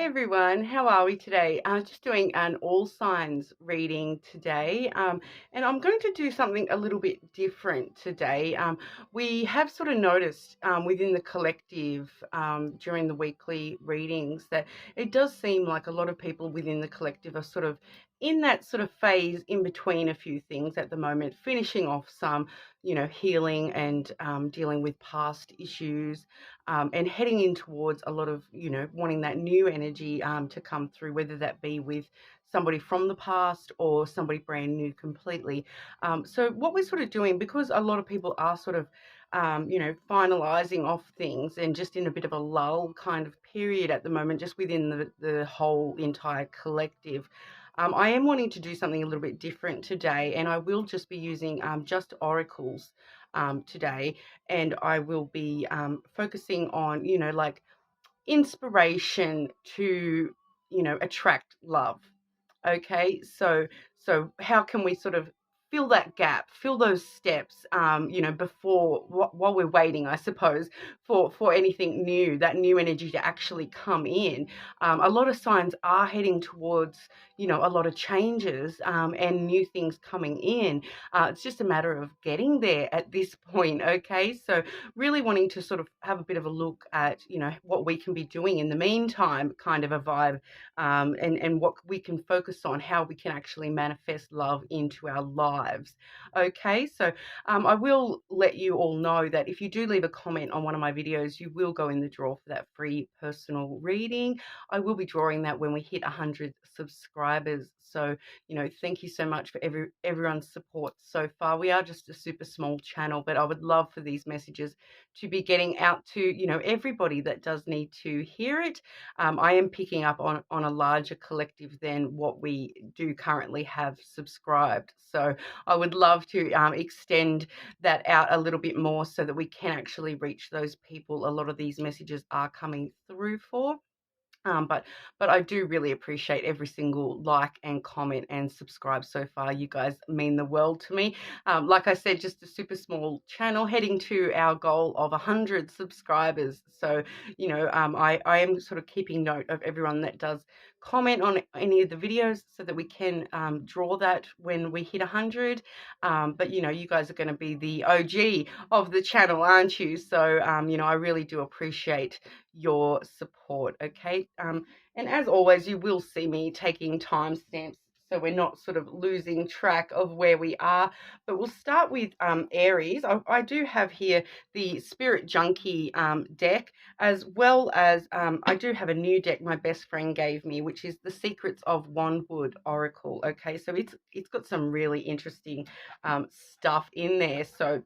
everyone, how are we today? Just doing an all signs reading today, and I'm going to do something a little bit different today. We have sort of noticed within the collective during the weekly readings that it does seem like a lot of people within the collective are sort of in that sort of phase in between a few things at the moment, finishing off some, healing and dealing with past issues, and heading in towards a lot of, wanting that new energy to come through, whether that be with somebody from the past or somebody brand new completely. So what we're sort of doing, because a lot of people are sort of, finalizing off things and just in a bit of a lull kind of period at the moment, just within the whole entire collective. I am wanting to do something a little bit different today, and I will just be using just oracles today, and I will be focusing on, like inspiration to, attract love. Okay, so how can we sort of fill that gap, fill those steps, before while we're waiting, I suppose, for anything new, that new energy to actually come in. A lot of signs are heading towards, a lot of changes and new things coming in. It's just a matter of getting there at this point. Okay, so really wanting to sort of have a bit of a look at, what we can be doing in the meantime, kind of a vibe, and what we can focus on, how we can actually manifest love into our lives. Okay, so I will let you all know that if you do leave a comment on one of my videos, you will go in the draw for that free personal reading. I will be drawing that when we hit 100 subscribers. So, thank you so much for everyone's support so far. We are just a super small channel, but I would love for these messages to be getting out to, everybody that does need to hear it. I am picking up on a larger collective than what we do currently have subscribed. So I would love to extend that out a little bit more so that we can actually reach those people a lot of these messages are coming through for. But I do really appreciate every single like and comment and subscribe so far. You guys mean the world to me. Like I said, just a super small channel heading to our goal of 100 subscribers. So, I am sort of keeping note of everyone that does comment on any of the videos so that we can draw that when we hit 100. But, you guys are going to be the OG of the channel, aren't you? So, I really do appreciate your support. Okay, and as always, you will see me taking timestamps so we're not sort of losing track of where we are. But we'll start with Aries. I do have here the Spirit Junkie deck, as well as I do have a new deck my best friend gave me, which is the Secrets of Wandwood Oracle. Okay, so it's got some really interesting stuff in there. So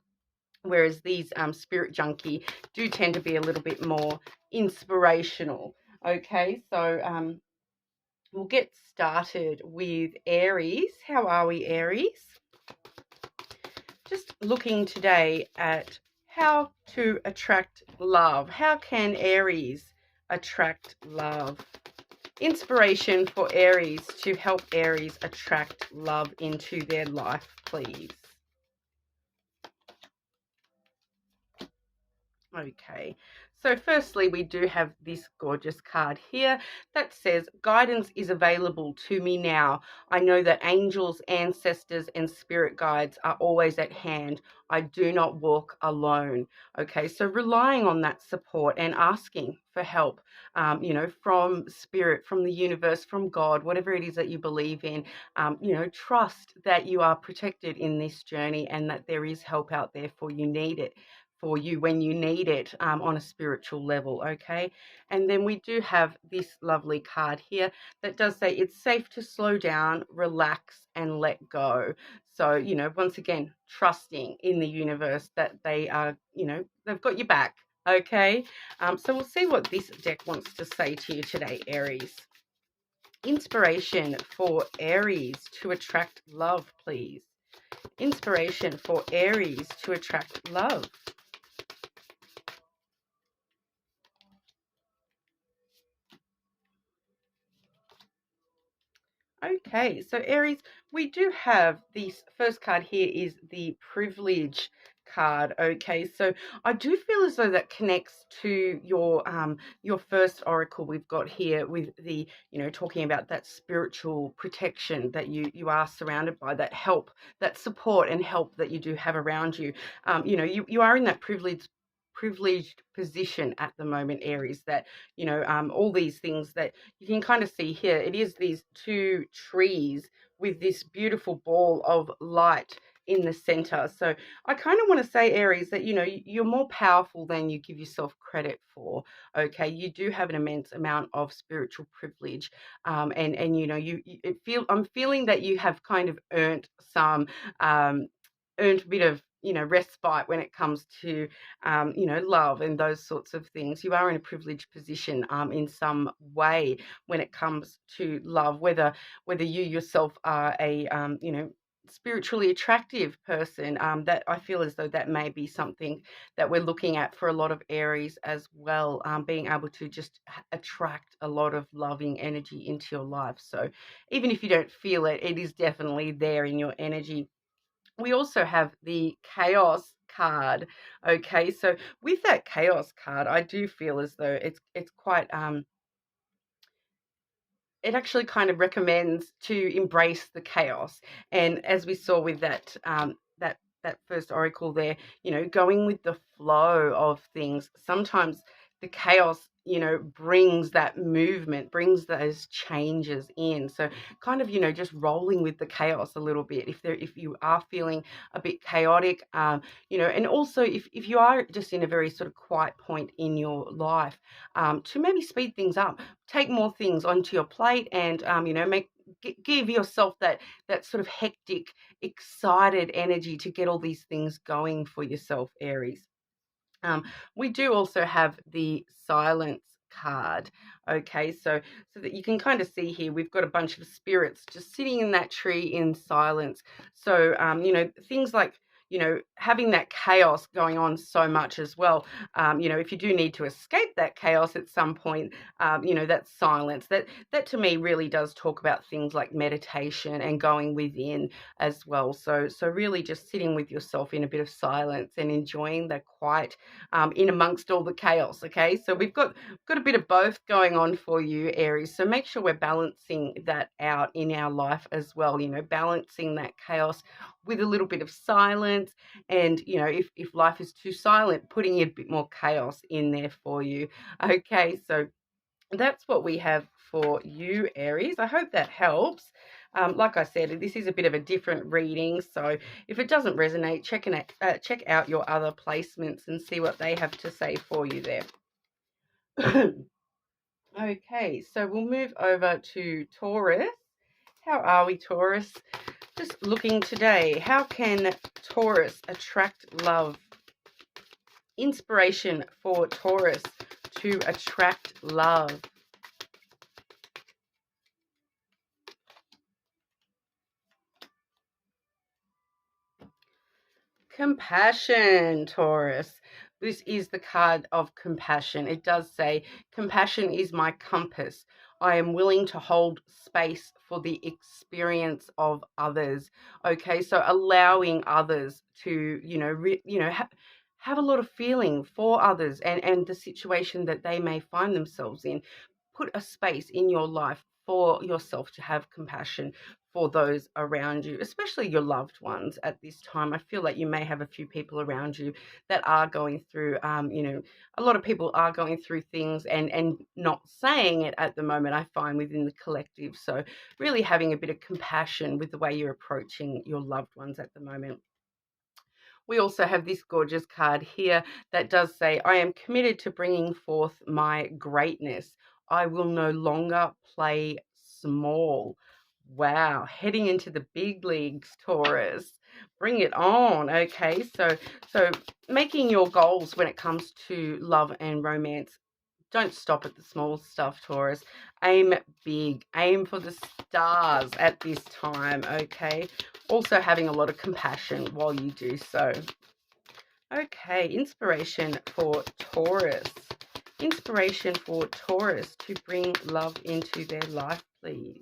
whereas these Spirit Junkie do tend to be a little bit more inspirational. Okay, so we'll get started with Aries. How are we, Aries? Just looking today at how to attract love. How can Aries attract love? Inspiration for Aries to help Aries attract love into their life, please. Okay, so firstly, we do have this gorgeous card here that says, guidance is available to me now. I know that angels, ancestors, and spirit guides are always at hand. I do not walk alone. Okay, so relying on that support and asking for help, from spirit, from the universe, from God, whatever it is that you believe in, trust that you are protected in this journey and that there is help out there for you when you need it, on a spiritual level. Okay, and then we do have this lovely card here that does say it's safe to slow down, relax, and let go. So, once again, trusting in the universe that they are, they've got your back. Okay, so we'll see what this deck wants to say to you today, Aries. Inspiration for Aries to attract love, please. Inspiration for Aries to attract love. Okay, so Aries, we do have this first card here is the privilege card. Okay, so I do feel as though that connects to your first oracle we've got here, with the, talking about that spiritual protection that you are surrounded by, that help, that support and help that you do have around you. You are in that privileged position at the moment, Aries, that all these things that you can kind of see here. It is these two trees with this beautiful ball of light in the center. So I kind of want to say, Aries, that you're more powerful than you give yourself credit for. Okay, you do have an immense amount of spiritual privilege, and I'm feeling that you have kind of earned a bit of respite when it comes to love and those sorts of things. You are in a privileged position in some way when it comes to love, whether you yourself are a spiritually attractive person. That I feel as though that may be something that we're looking at for a lot of Aries as well, being able to just attract a lot of loving energy into your life. So even if you don't feel it, it is definitely there in your energy. We also have the chaos card. Okay, so with that chaos card, I do feel as though it's quite it actually kind of recommends to embrace the chaos. And as we saw with that first oracle there, going with the flow of things. Sometimes the chaos, brings that movement, brings those changes in. So kind of, just rolling with the chaos a little bit. If you are feeling a bit chaotic, and also if you are just in a very sort of quiet point in your life, to maybe speed things up, take more things onto your plate, and give yourself that sort of hectic, excited energy to get all these things going for yourself, Aries. We do also have the silence card. Okay, so that you can kind of see here, we've got a bunch of spirits just sitting in that tree in silence. So things like having that chaos going on so much as well. If you do need to escape that chaos at some point, that silence, that to me really does talk about things like meditation and going within as well. So really just sitting with yourself in a bit of silence and enjoying the quiet in amongst all the chaos. Okay, so we've got a bit of both going on for you, Aries. So make sure we're balancing that out in our life as well. Balancing that chaos with a little bit of silence, and if life is too silent, putting a bit more chaos in there for you. Okay, so that's what we have for you, Aries. I hope that helps. Like I said, this is a bit of a different reading, so if it doesn't resonate, check out your other placements and see what they have to say for you there. Okay, so we'll move over to Taurus. How are we, Taurus? Just looking today, how can Taurus attract love? Inspiration for Taurus to attract love. Compassion, Taurus. This is the card of compassion. It does say, compassion is my compass. I am willing to hold space for the experience of others. Okay, so allowing others to, have a lot of feeling for others and the situation that they may find themselves in. Put a space in your life for yourself to have compassion for those around you, especially your loved ones at this time. I feel like you may have a few people around you that are going through, a lot of people are going through things and not saying it at the moment, I find, within the collective. So really having a bit of compassion with the way you're approaching your loved ones at the moment. We also have this gorgeous card here that does say, I am committed to bringing forth my greatness. I will no longer play small. Wow, heading into the big leagues, Taurus. Bring it on. Okay, so making your goals when it comes to love and romance. Don't stop at the small stuff, Taurus. Aim big. Aim for the stars at this time, okay? Also having a lot of compassion while you do so. Okay, inspiration for Taurus. Inspiration for Taurus to bring love into their life, please.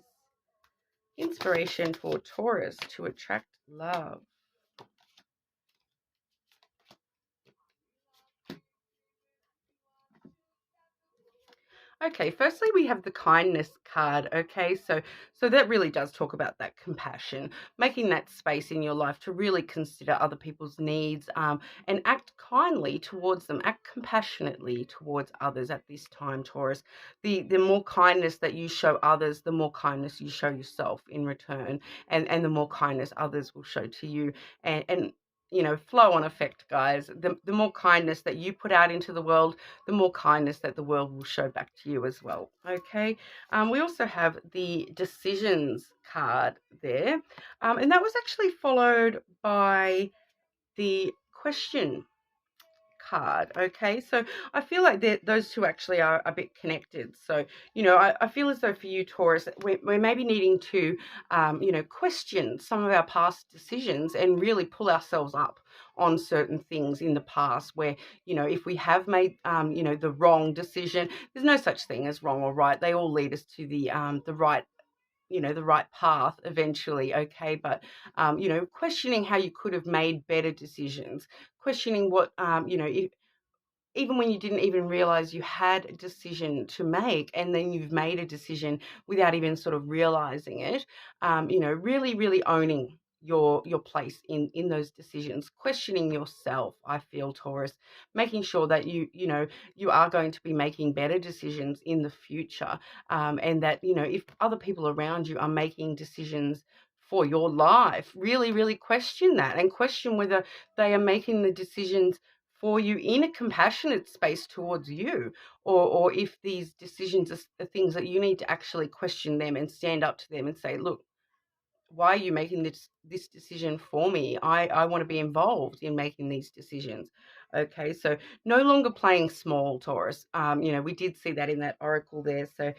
Inspiration for Taurus to attract love. Okay, firstly, we have the kindness card. Okay, so that really does talk about that compassion, making that space in your life to really consider other people's needs, and act kindly towards them, act compassionately towards others at this time, Taurus. The more kindness that you show others, the more kindness you show yourself in return, and the more kindness others will show to you, and flow on effect, guys. The more kindness that you put out into the world, the more kindness that the world will show back to you as well. Okay. We also have the decisions card there. And that was actually followed by the question card. Okay, so I feel like those two actually are a bit connected. So I feel as though for you, Taurus, we're maybe needing to question some of our past decisions and really pull ourselves up on certain things in the past where if we have made the wrong decision. There's no such thing as wrong or right. They all lead us to the right, the right path eventually. Okay, but questioning how you could have made better decisions, questioning what even when you didn't even realize you had a decision to make, and then you've made a decision without even sort of realizing it. Really, really owning your place in those decisions, questioning yourself. I feel, Taurus, making sure that you are going to be making better decisions in the future, and that if other people around you are making decisions for your life, really, really question that, and question whether they are making the decisions for you in a compassionate space towards you, or if these decisions are things that you need to actually question them and stand up to them and say, look, why are you making this decision for me? I want to be involved in making these decisions. Okay, so no longer playing small, Taurus. We did see that in that oracle there. So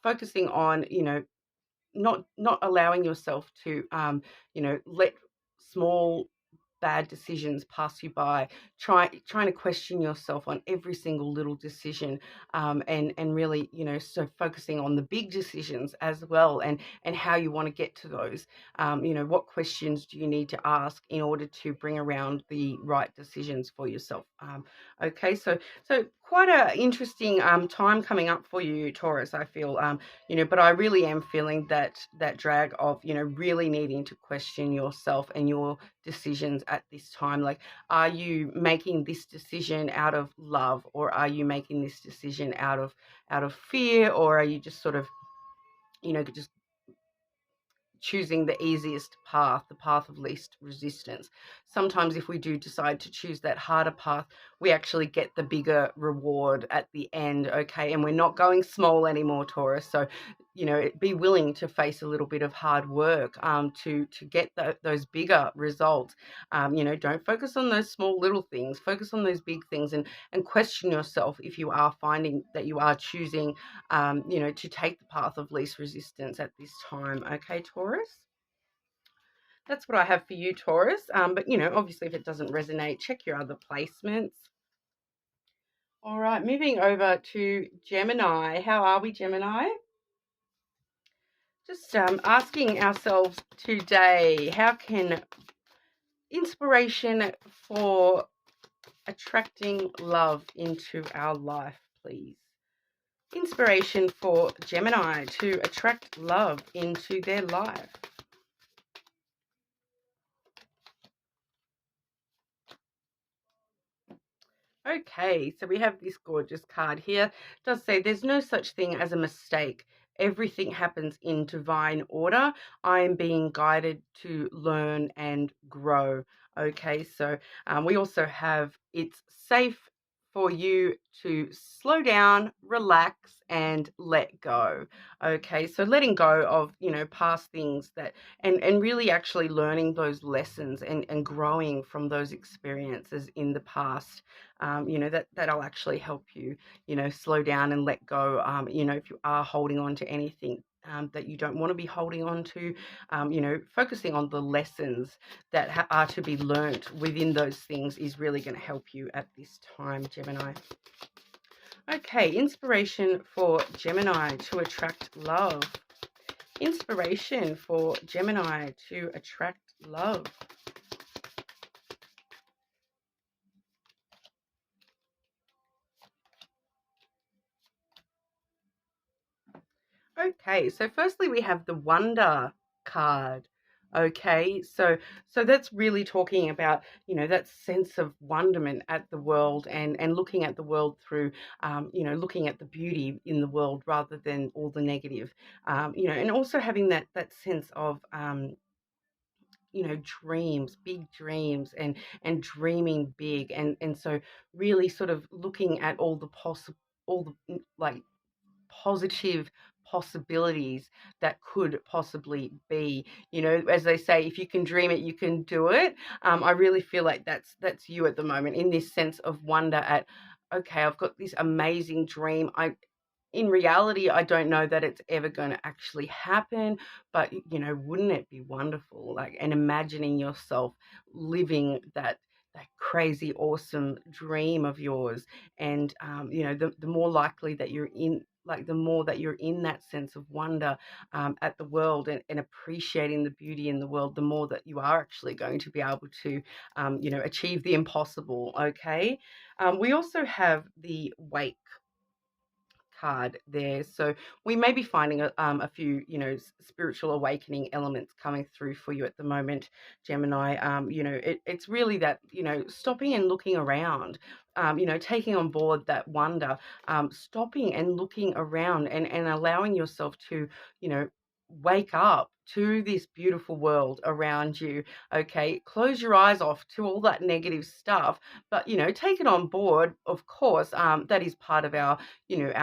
focusing on not allowing yourself to let small bad decisions pass you by, trying to question yourself on every single little decision, and really so focusing on the big decisions as well, and how you want to get to those. What questions do you need to ask in order to bring around the right decisions for yourself. Okay, so quite a interesting time coming up for you, Taurus, I feel. But I really am feeling that drag of really needing to question yourself and your decisions at this time. Like, are you making this decision out of love, or are you making this decision out of fear, or are you just sort of just choosing the easiest path, the path of least resistance? Sometimes if we do decide to choose that harder path, we actually get the bigger reward at the end. Okay, and we're not going small anymore, Taurus. So be willing to face a little bit of hard work to get those bigger results. Don't focus on those small little things, focus on those big things, and question yourself if you are finding that you are choosing to take the path of least resistance at this time. Okay, Taurus? That's what I have for you, Taurus. But obviously if it doesn't resonate, check your other placements. All right, moving over to Gemini. How are we, Gemini? Just asking ourselves today, how can inspiration for attracting love into our life, please? Inspiration for Gemini to attract love into their life. Okay, so we have this gorgeous card here. It does say there's no such thing as a mistake. Everything happens in divine order. I am being guided to learn and grow. Okay, so we also have it's safe for you to slow down, relax, and let go. Okay, so letting go of past things that and really actually learning those lessons and growing from those experiences in the past. That'll actually help you slow down and let go. If you are holding on to anything that you don't want to be holding on to, focusing on the lessons that are to be learnt within those things is really going to help you at this time, Gemini. Okay, inspiration for Gemini to attract love. Inspiration for Gemini to attract love. Okay, so firstly we have the Wonder card. Okay, so that's really talking about, that sense of wonderment at the world, and looking at the world through, looking at the beauty in the world rather than all the negative, and also having that sense of, dreams, big dreams, and dreaming big, and so really sort of looking at all the possible, all the like positive possibilities that could possibly be. As they say, if you can dream it, you can do it. I really feel like that's you at the moment, in this sense of wonder at, okay, I've got this amazing dream. In reality, I don't know that it's ever going to actually happen, but wouldn't it be wonderful? Like, and imagining yourself living that crazy, awesome dream of yours, and the more likely that you're in, like the more that you're in that sense of wonder, at the world, and appreciating the beauty in the world, the more that you are actually going to be able to, achieve the impossible. Okay, we also have the Wake card there. So we may be finding a few, spiritual awakening elements coming through for you at the moment, Gemini. It's really that, stopping and looking around, taking on board that wonder, stopping and looking around, and allowing yourself to, wake up to this beautiful world around you. Okay, close your eyes off to all that negative stuff, but take it on board, of course. That is part of our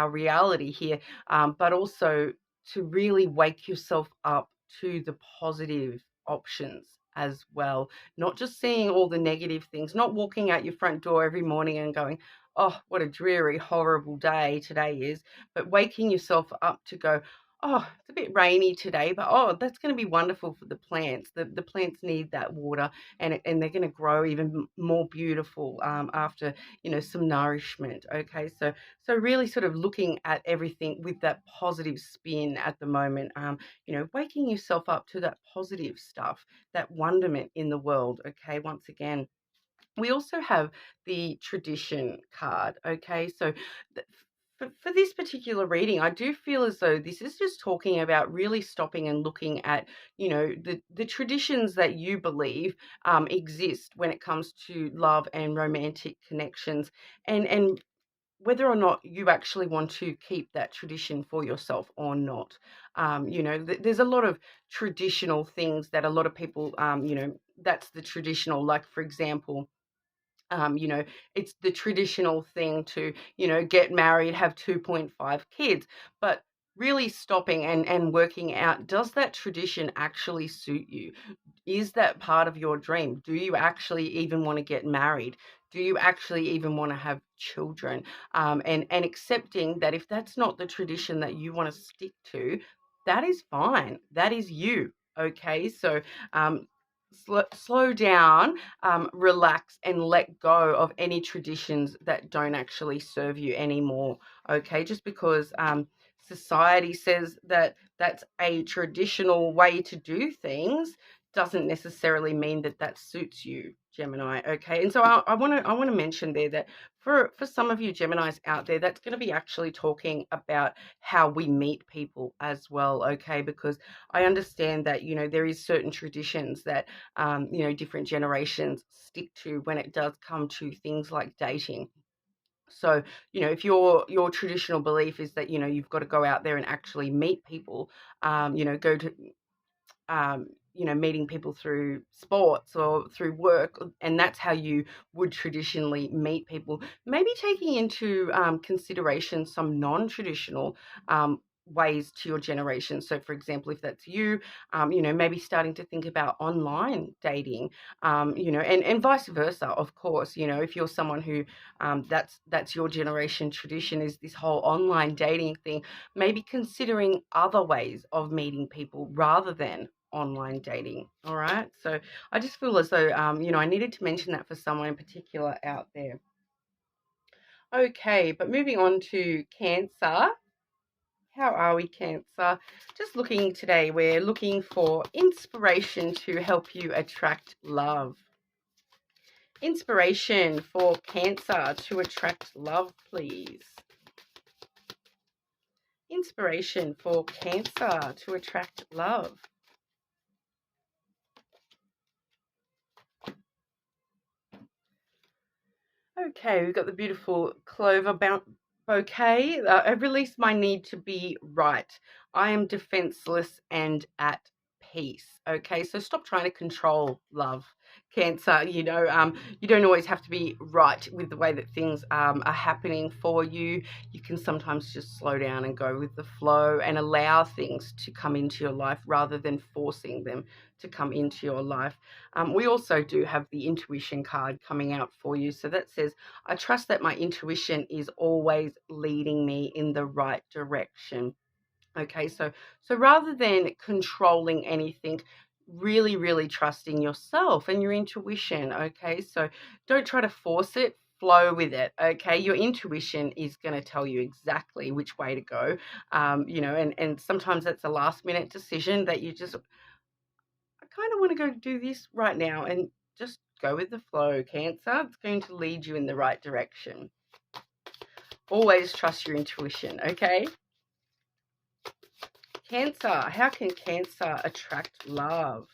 reality here, but also to really wake yourself up to the positive options as well. Not just seeing all the negative things, not walking out your front door every morning and going, oh, what a dreary, horrible day today is, but waking yourself up to go, oh, it's a bit rainy today, but oh, that's going to be wonderful for the plants. The plants need that water, and they're going to grow even more beautiful, after some nourishment. Okay, so really sort of looking at everything with that positive spin at the moment, waking yourself up to that positive stuff, that wonderment in the world. Okay, once again. We also have the Tradition card. Okay, so for this particular reading, I do feel as though this is just talking about really stopping and looking at, the traditions that you believe, exist when it comes to love and romantic connections, and whether or not you actually want to keep that tradition for yourself or not. There's a lot of traditional things that a lot of people, that's the traditional, like, for example, um, you know, it's the traditional thing to, get married, have 2.5 kids, but really stopping and working out, does that tradition actually suit you? Is that part of your dream? Do you actually even want to get married? Do you actually even want to have children? And accepting that if that's not the tradition that you want to stick to, that is fine. That is you. Okay. So, slow down, relax, and let go of any traditions that don't actually serve you anymore. Okay, just because, society says that that's a traditional way to do things doesn't necessarily mean that that suits you, Gemini. Okay, and so I want to mention there that for some of you Geminis out there, that's going to be actually talking about how we meet people as well. Okay, because I understand that there is certain traditions that, different generations stick to when it does come to things like dating. So, if your traditional belief is that, you've got to go out there and actually meet people, go to, meeting people through sports or through work, and that's how you would traditionally meet people. Maybe taking into, consideration some non-traditional, ways to your generation. So, for example, if that's you, maybe starting to think about online dating, and vice versa. Of course, if you're someone who, that's your generation tradition, is this whole online dating thing, maybe considering other ways of meeting people rather than online dating. All right. So I just feel as though, I needed to mention that for someone in particular out there. Okay, but moving on to Cancer. How are we, Cancer? Just looking today, we're looking for inspiration to help you attract love. Inspiration for Cancer to attract love, please. Inspiration for Cancer to attract love. Okay, we've got the beautiful clover bouquet. I release my need to be right. I am defenseless and at peace. Okay, so stop trying to control love, Cancer. You don't always have to be right with the way that things are happening for you. You can sometimes just slow down and go with the flow and allow things to come into your life rather than forcing them to come into your life. We also do have the intuition card coming out for you. So that says, I trust that my intuition is always leading me in the right direction. Okay, so rather than controlling anything, really trusting yourself and your intuition. Okay, so don't try to force it, flow with it. Okay, your intuition is going to tell you exactly which way to go. And sometimes that's a last minute decision that you just, I kind of want to go do this right now, and just go with the flow, Cancer. It's going to lead you in the right direction. Always trust your intuition, okay? Cancer, how can Cancer attract love?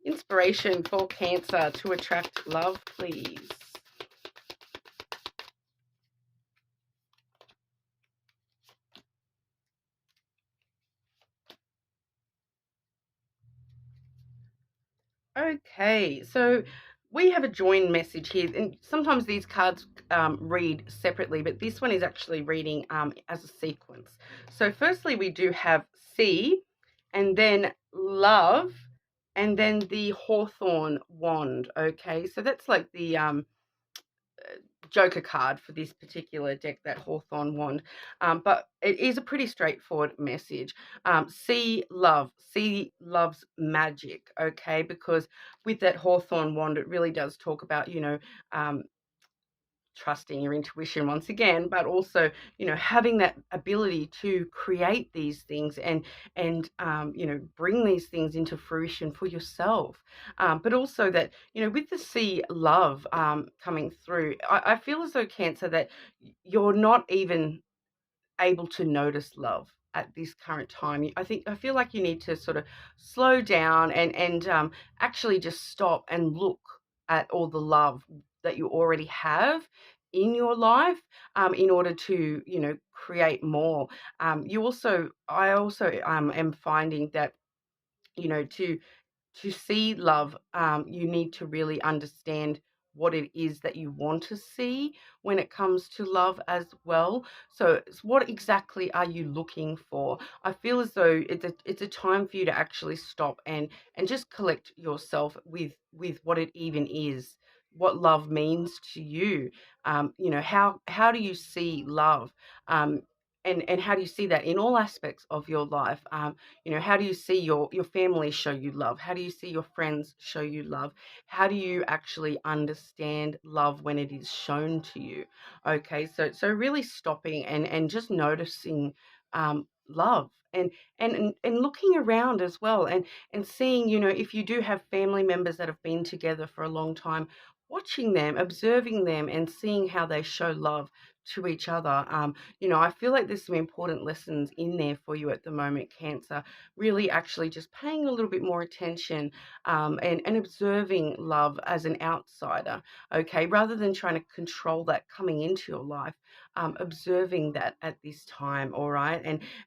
Inspiration for Cancer to attract love, please. Okay, so we have a joined message here, and sometimes these cards read separately, but this one is actually reading as a sequence. So firstly, we do have C, and then love, and then the hawthorn wand. Okay, so that's like the Joker card for this particular deck, that Hawthorn wand. But it is a pretty straightforward message. See love. See love's magic, okay? Because with that Hawthorn wand, it really does talk about, trusting your intuition once again, but also having that ability to create these things and bring these things into fruition for yourself, but also that with the sea love coming through, I feel as though, Cancer, that you're not even able to notice love at this current time. I feel like you need to sort of slow down and actually just stop and look at all the love that you already have in your life, in order to create more. I also am finding that to see love, you need to really understand what it is that you want to see when it comes to love as well. So, what exactly are you looking for? I feel as though it's a time for you to actually stop and just collect yourself with what it even is, what love means to you. How do you see love? And how do you see that in all aspects of your life? How do you see your family show you love? How do you see your friends show you love? How do you actually understand love when it is shown to you? Okay, so really stopping and just noticing love and looking around as well, and seeing, if you do have family members that have been together for a long time, watching them, observing them, and seeing how they show love to each other. I feel like there's some important lessons in there for you at the moment, Cancer. Really, actually, just paying a little bit more attention, and observing love as an outsider, okay, rather than trying to control that coming into your life. Observing that at this time, all right,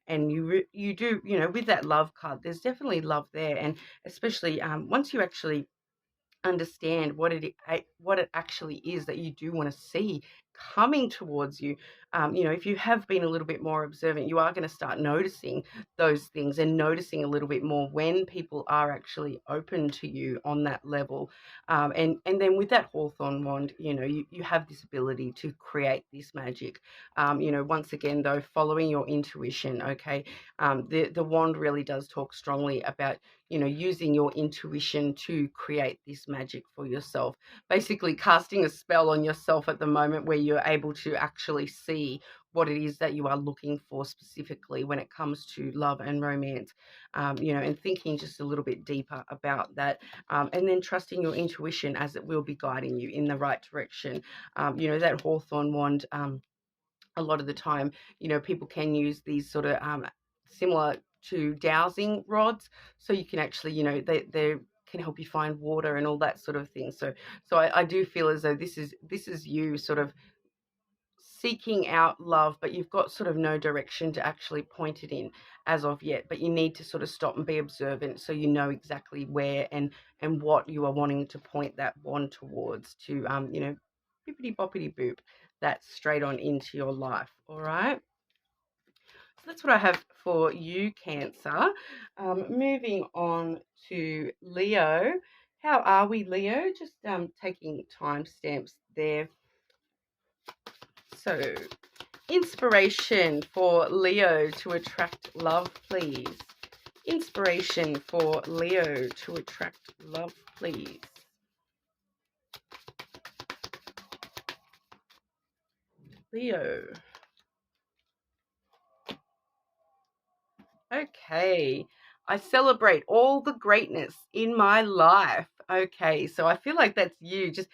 and you do, with that love card, there's definitely love there, and especially once you actually understand what it actually is that you do want to see coming towards you. If you have been a little bit more observant, you are going to start noticing those things and noticing a little bit more when people are actually open to you on that level. And then with that hawthorn wand, you have this ability to create this magic. Once again, though, following your intuition. Okay, the wand really does talk strongly about using your intuition to create this magic for yourself. Basically, casting a spell on yourself at the moment where you're able to actually see what it is that you are looking for specifically when it comes to love and romance, and thinking just a little bit deeper about that, and then trusting your intuition as it will be guiding you in the right direction. That hawthorn wand. a lot of the time, people can use these sort of similar to dowsing rods, so you can actually, they can help you find water and all that sort of thing. So I do feel as though this is you sort of seeking out love, but you've got sort of no direction to actually point it in as of yet. But you need to sort of stop and be observant, so you know exactly where and what you are wanting to point that wand towards to, bippity boppity boop, that's straight on into your life. All right. So that's what I have for you, Cancer. Moving on to Leo. How are we, Leo? Just taking timestamps there. So, inspiration for Leo to attract love, please. Inspiration for Leo to attract love, please. Leo. Okay. I celebrate all the greatness in my life. Okay, so I feel like that's you just,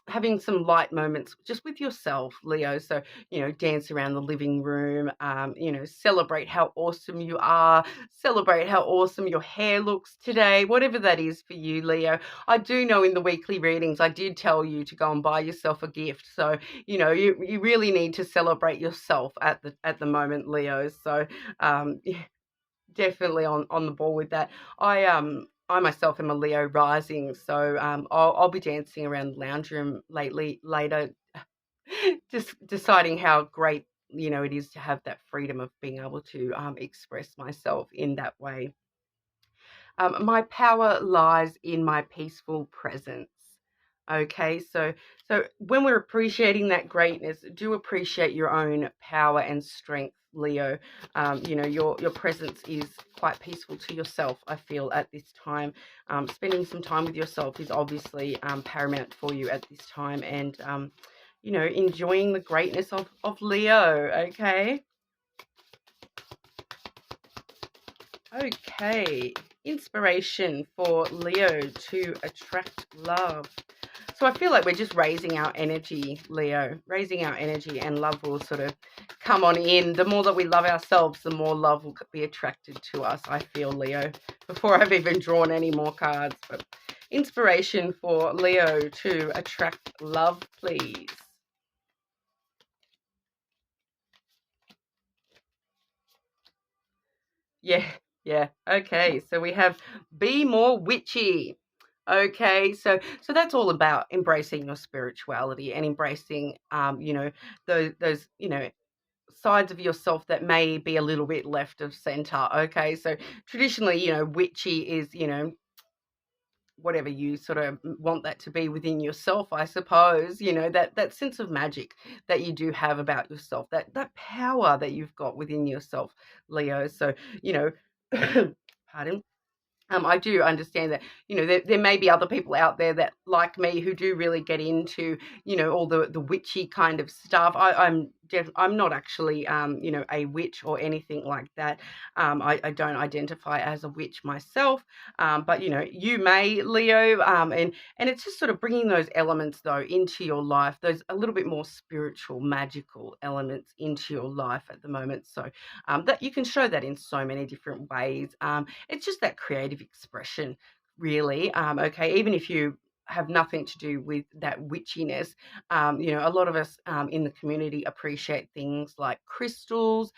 having some light moments just with yourself, Leo. So, dance around the living room, celebrate how awesome you are, celebrate how awesome your hair looks today, whatever that is for you, Leo. I do know in the weekly readings, I did tell you to go and buy yourself a gift. So, you really need to celebrate yourself at the moment, Leo. So, definitely on the ball with that. I myself am a Leo rising, so I'll be dancing around the lounge room later, just deciding how great it is to have that freedom of being able to express myself in that way. My power lies in my peaceful presence. Okay, so when we're appreciating that greatness, do appreciate your own power and strength, Leo. Your presence is quite peaceful to yourself, I feel, at this time. Spending some time with yourself is obviously paramount for you at this time, and enjoying the greatness of Leo. Okay. Okay, inspiration for Leo to attract love. So I feel like we're just raising our energy, Leo, raising our energy, and love will sort of come on in. The more that we love ourselves, the more love will be attracted to us, I feel, Leo, before I've even drawn any more cards. But inspiration for Leo to attract love, please. Yeah. Okay, so we have be more witchy. Okay, so that's all about embracing your spirituality and embracing, those sides of yourself that may be a little bit left of center. Okay, so traditionally, witchy is, whatever you sort of want that to be within yourself, I suppose, that sense of magic that you do have about yourself, that power that you've got within yourself, Leo. So, pardon. I do understand that, there may be other people out there that, like me, who do really get into, all the witchy kind of stuff. I'm not actually, a witch or anything like that. I don't identify as a witch myself, but, you may, Leo, and it's just sort of bringing those elements, though, into your life, those a little bit more spiritual, magical elements into your life at the moment. So that you can show that in so many different ways. It's just that creative expression, really. Okay, even if you have nothing to do with that witchiness, a lot of us in the community appreciate things like crystals,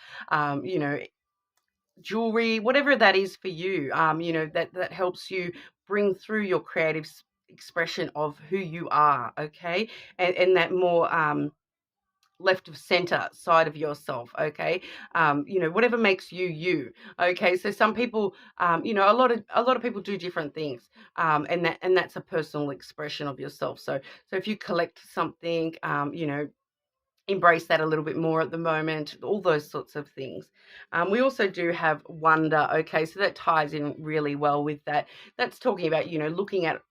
jewelry, whatever that is for you, that helps you bring through your creative expression of who you are, okay, and that more left of center side of yourself, okay, whatever makes you, okay. So some people, a lot of people do different things, and that's a personal expression of yourself. So if you collect something, embrace that a little bit more at the moment, all those sorts of things. We also do have wonder, okay, so that ties in really well with that. That's talking about,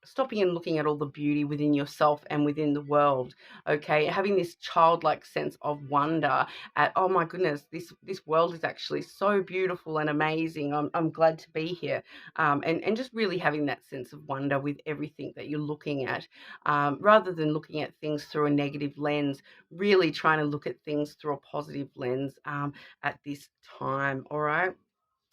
stopping and looking at all the beauty within yourself and within the world, okay, having this childlike sense of wonder at, oh my goodness, this world is actually so beautiful and amazing. I'm glad to be here, and just really having that sense of wonder with everything that you're looking at, rather than looking at things through a negative lens, really trying to look at things through a positive lens at this time, all right?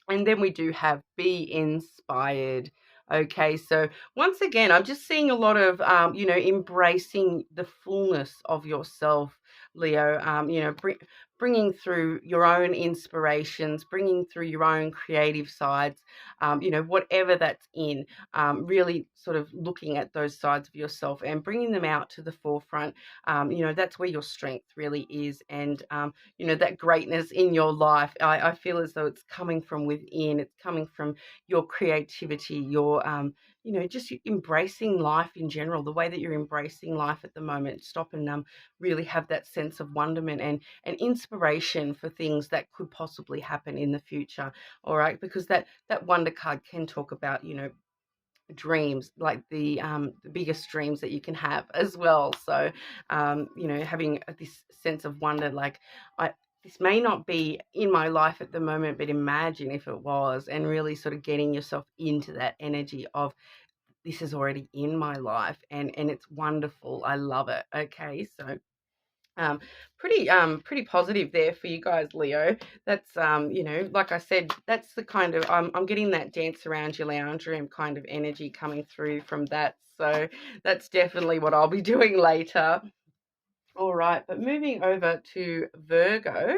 And then we do have be inspired. Okay, so once again, I'm just seeing a lot of, embracing the fullness of yourself, Leo. Bringing through your own inspirations, bringing through your own creative sides, whatever that's in, really sort of looking at those sides of yourself and bringing them out to the forefront. That's where your strength really is. And, that greatness in your life, I feel as though it's coming from within. It's coming from your creativity, your, just embracing life in general, the way that you're embracing life at the moment. Stop and really have that sense of wonderment and inspiration for things that could possibly happen in the future. All right, because that wonder card can talk about, dreams, like the biggest dreams that you can have as well. So having this sense of wonder, like, this may not be in my life at the moment, but imagine if it was, and really sort of getting yourself into that energy of, this is already in my life, and it's wonderful. I love it. Okay, so pretty positive there for you guys, Leo. That's like I said, that's the kind of, I'm getting that dance around your lounge room kind of energy coming through from that. So that's definitely what I'll be doing later. All right, but moving over to Virgo.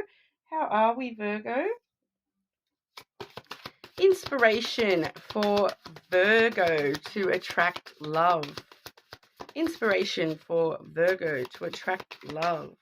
How are we, Virgo? Inspiration for Virgo to attract love. Inspiration for Virgo to attract love.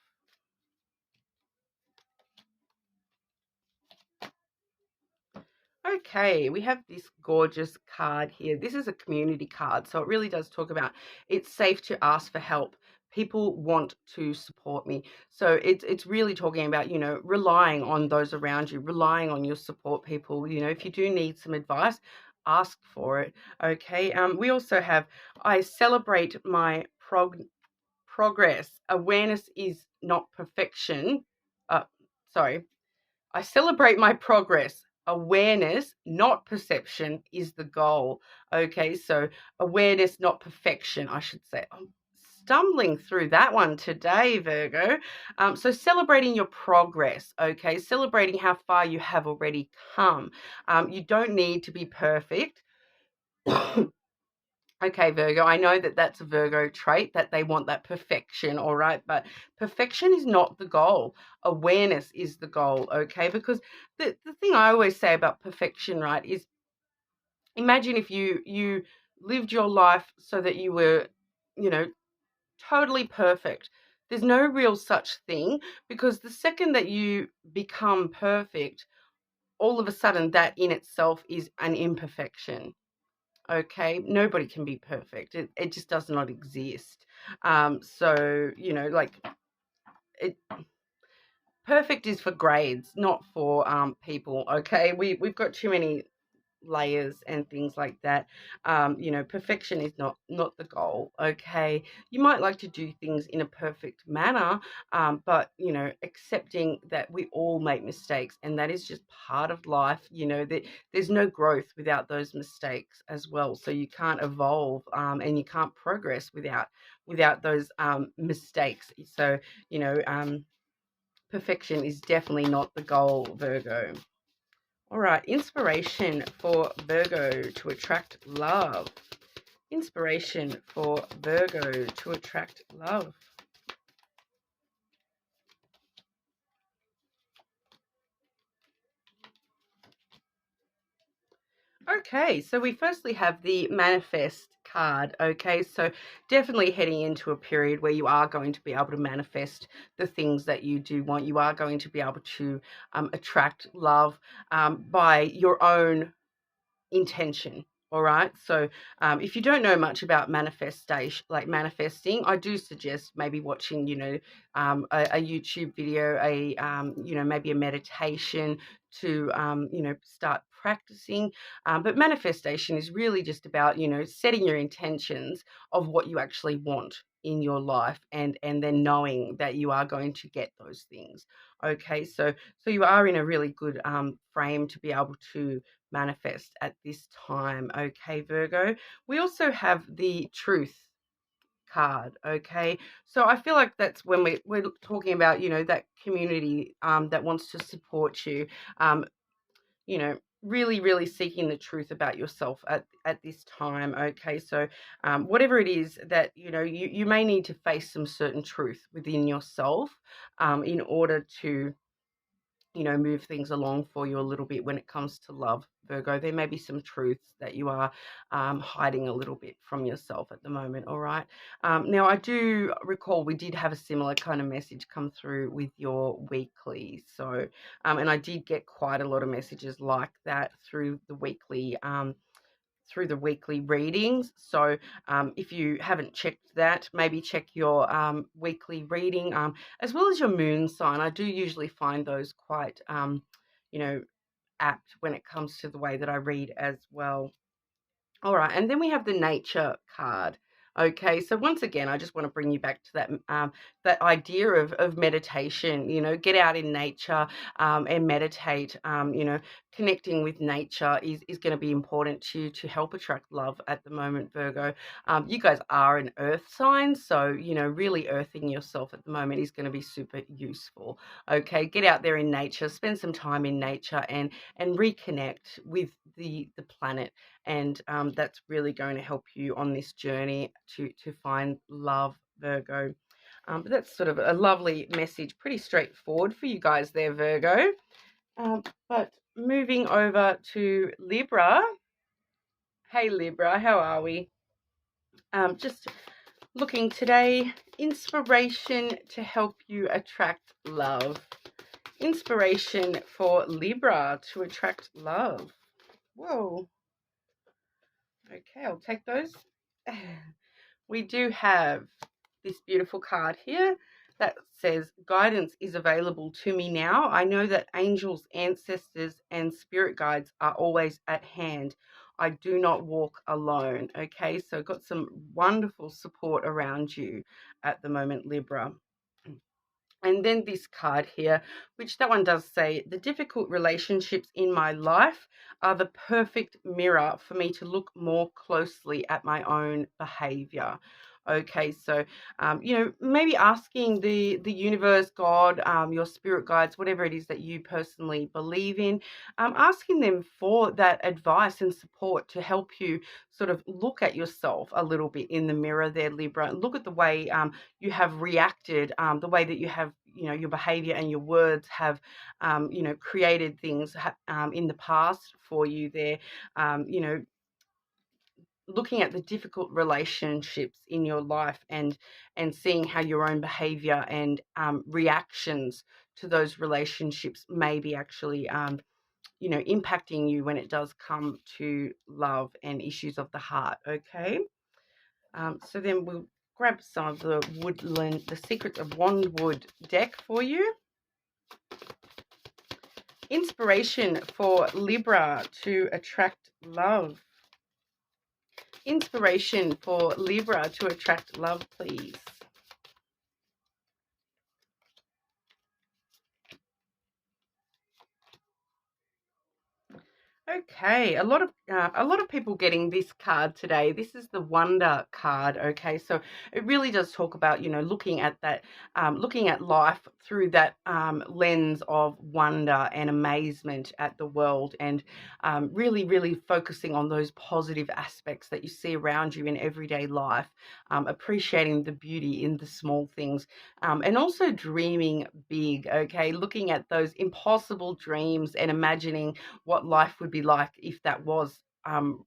Okay, we have this gorgeous card here. This is a community card, so it really does talk about it's safe to ask for help. People want to support me. So it's really talking about, relying on those around you, relying on your support people. If you do need some advice, ask for it. Okay. We also have, I celebrate my progress. Awareness is not perfection. Sorry. I celebrate my progress. Awareness, not perception, is the goal. Okay, so awareness, not perfection, I should say. I'm stumbling through that one today, Virgo. So celebrating your progress, okay, celebrating how far you have already come. You don't need to be perfect. Okay, Virgo, I know that that's a Virgo trait, that they want that perfection, all right? But perfection is not the goal. Awareness is the goal, okay? Because the thing I always say about perfection, right, is imagine if you lived your life so that you were, totally perfect. There's no real such thing, because the second that you become perfect, all of a sudden that in itself is an imperfection. Okay, nobody can be perfect. It just does not exist. So like, it perfect is for grades, not for people. Okay, we've got too many layers and things like that. Perfection is not the goal. Okay, you might like to do things in a perfect manner, but accepting that we all make mistakes, and that is just part of life. That there's no growth without those mistakes as well. So you can't evolve, and you can't progress without those mistakes. So perfection is definitely not the goal, Virgo. All right, inspiration for Virgo to attract love. Inspiration for Virgo to attract love. Okay, so we firstly have the manifest card. Okay, so definitely heading into a period where you are going to be able to manifest the things that you do want. You are going to be able to attract love by your own intention. All right, so if you don't know much about manifesting, I do suggest maybe watching a YouTube video, maybe a meditation to start practicing. But manifestation is really just about setting your intentions of what you actually want in your life, and then knowing that you are going to get those things. Okay, so you are in a really good frame to be able to manifest at this time. Okay, Virgo. We also have the truth card, okay? So I feel like that's when we're talking about, that community that wants to support you, um, really, really seeking the truth about yourself at this time, okay? So whatever it is that, you may need to face some certain truth within yourself in order to move things along for you a little bit when it comes to love, Virgo. There may be some truths that you are hiding a little bit from yourself at the moment, all right? Now, I do recall we did have a similar kind of message come through with your weekly. So, and I did get quite a lot of messages like that through the weekly readings. So if you haven't checked that, maybe check your weekly reading as well as your moon sign. I do usually find those quite, apt when it comes to the way that I read as well. All right, and then we have the nature card. Okay, so once again, I just want to bring you back to that idea of meditation. Get out in nature and meditate. Connecting with nature is going to be important to help attract love at the moment, Virgo. You guys are an earth sign, so really earthing yourself at the moment is going to be super useful. Okay, get out there in nature, spend some time in nature, and reconnect with the planet. And that's really going to help you on this journey to find love, Virgo. But that's sort of a lovely message, pretty straightforward for you guys there, Virgo. But moving over to Libra. Hey, Libra, how are we? Just looking today, inspiration to help you attract love. Inspiration for Libra to attract love. Whoa. Okay, I'll take those. We do have this beautiful card here that says, guidance is available to me now. I know that angels, ancestors, and spirit guides are always at hand. I do not walk alone. Okay, so got some wonderful support around you at the moment, Libra. And then this card here, which that one does say, the difficult relationships in my life are the perfect mirror for me to look more closely at my own behavior. Okay, so, maybe asking the universe, God, your spirit guides, whatever it is that you personally believe in, asking them for that advice and support to help you sort of look at yourself a little bit in the mirror there, Libra. Look at the way you have reacted, the way that you have, your behavior and your words have, created things in the past for you there, looking at the difficult relationships in your life and seeing how your own behavior and reactions to those relationships may be actually impacting you when it does come to love and issues of the heart. Okay, so then we'll grab some of the Secrets of Wandwood deck for you. Inspiration for Libra to attract love. Inspiration for Libra to attract love, please. Okay, a lot of people getting this card today. This is the Wonder card. Okay, so it really does talk about looking at that, looking at life through that lens of wonder and amazement at the world, and really, really focusing on those positive aspects that you see around you in everyday life, appreciating the beauty in the small things, and also dreaming big. Okay, looking at those impossible dreams and imagining what life would be like if that was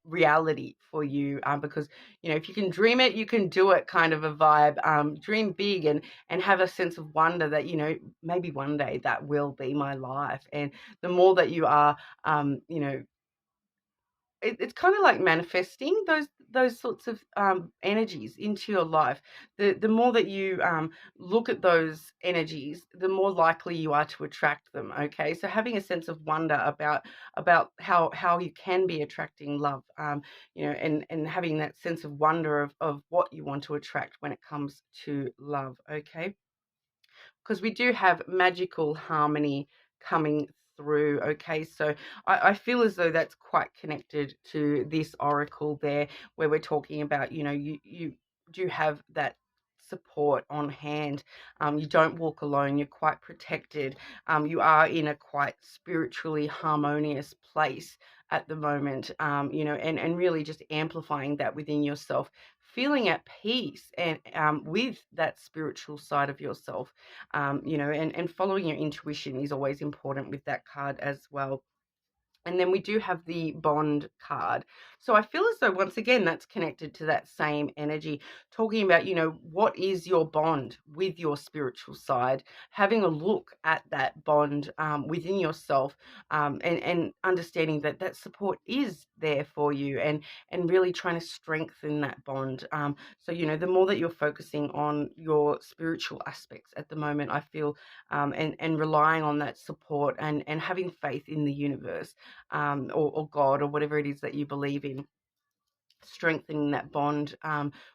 reality for you, because if you can dream it, you can do it, kind of a vibe. Dream big and have a sense of wonder that maybe one day that will be my life. And the more that you are it's kind of like manifesting those sorts of energies into your life. The more that you look at those energies, the more likely you are to attract them. Okay, so having a sense of wonder about how you can be attracting love, and having that sense of wonder of what you want to attract when it comes to love. Okay, because we do have magical harmony coming through. Okay, so I feel as though that's quite connected to this oracle there, where we're talking about you do have that support on hand. You don't walk alone. You're quite protected. You are in a quite spiritually harmonious place at the moment, and really just amplifying that within yourself, feeling at peace and with that spiritual side of yourself, and following your intuition is always important with that card as well. And then we do have the bond card. So I feel as though, once again, that's connected to that same energy, talking about, what is your bond with your spiritual side, having a look at that bond within yourself, and understanding that that support is there for you, and really trying to strengthen that bond. So, the more that you're focusing on your spiritual aspects at the moment, I feel, and relying on that support, and having faith in the universe, or God, or whatever it is that you believe in, strengthening that bond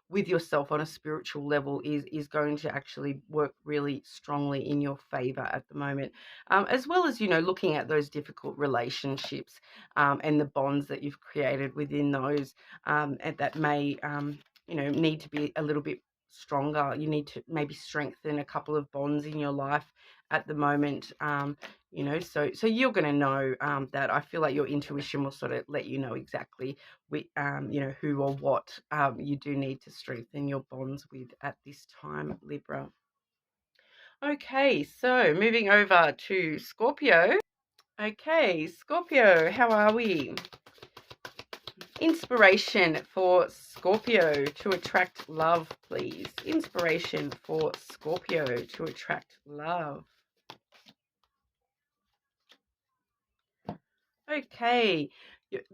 with yourself on a spiritual level is going to actually work really strongly in your favor at the moment, as well as, looking at those difficult relationships, and the bonds that you've created within those, and that may, need to be a little bit stronger. You need to maybe strengthen a couple of bonds in your life at the moment. So you're going to know that. I feel like your intuition will sort of let you know exactly who or what you do need to strengthen your bonds with at this time, Libra. Okay, so moving over to Scorpio. Okay, Scorpio, how are we? Inspiration for Scorpio to attract love, please. Inspiration for Scorpio to attract love. Okay,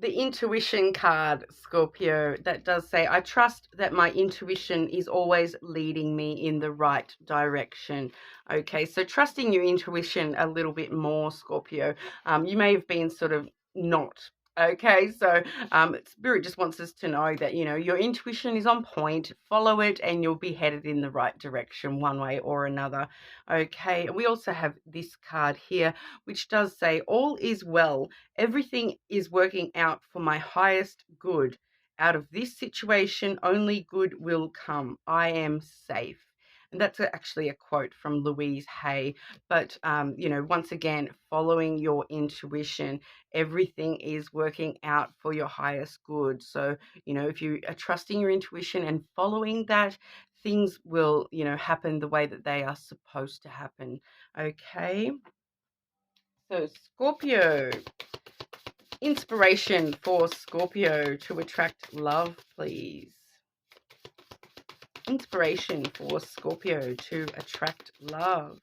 the intuition card, Scorpio, that does say, I trust that my intuition is always leading me in the right direction. Okay, so trusting your intuition a little bit more, Scorpio. You may have been sort of not. Okay, so Spirit just wants us to know that, your intuition is on point. Follow it and you'll be headed in the right direction one way or another. Okay, we also have this card here, which does say, all is well. Everything is working out for my highest good. Out of this situation, only good will come. I am safe. And that's actually a quote from Louise Hay. But, once again, following your intuition, everything is working out for your highest good. So, if you are trusting your intuition and following that, things will, happen the way that they are supposed to happen. Okay. So, Scorpio. Inspiration for Scorpio to attract love, please. Inspiration for Scorpio to attract love.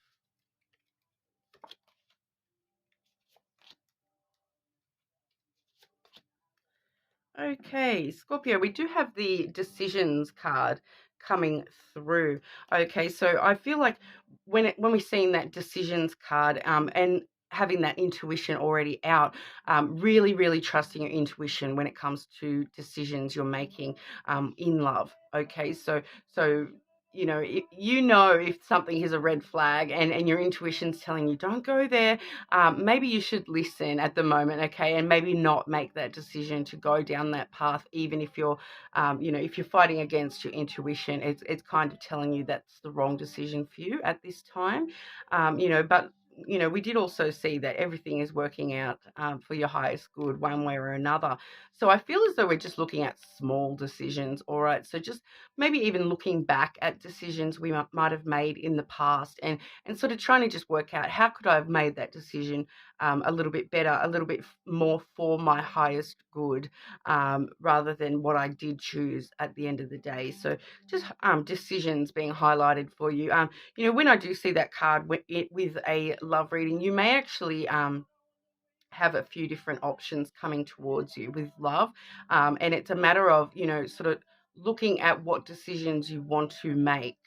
Okay, Scorpio, we do have the decisions card coming through. Okay, so I feel like when we're seeing that decisions card, and having that intuition already out, really, really trusting your intuition when it comes to decisions you're making in love. Okay, so if something is a red flag, and your intuition's telling you don't go there, maybe you should listen at the moment, okay, and maybe not make that decision to go down that path, even if you're, if you're fighting against your intuition. It's kind of telling you that's the wrong decision for you at this time, but. We did also see that everything is working out for your highest good one way or another. So I feel as though we're just looking at small decisions, all right? So just maybe even looking back at decisions we might have made in the past, and sort of trying to just work out, how could I have made that decision a little bit better, a little bit more for my highest good, rather than what I did choose at the end of the day. So just decisions being highlighted for you. When I do see that card with a love reading, you may actually have a few different options coming towards you with love, and it's a matter of sort of looking at what decisions you want to make,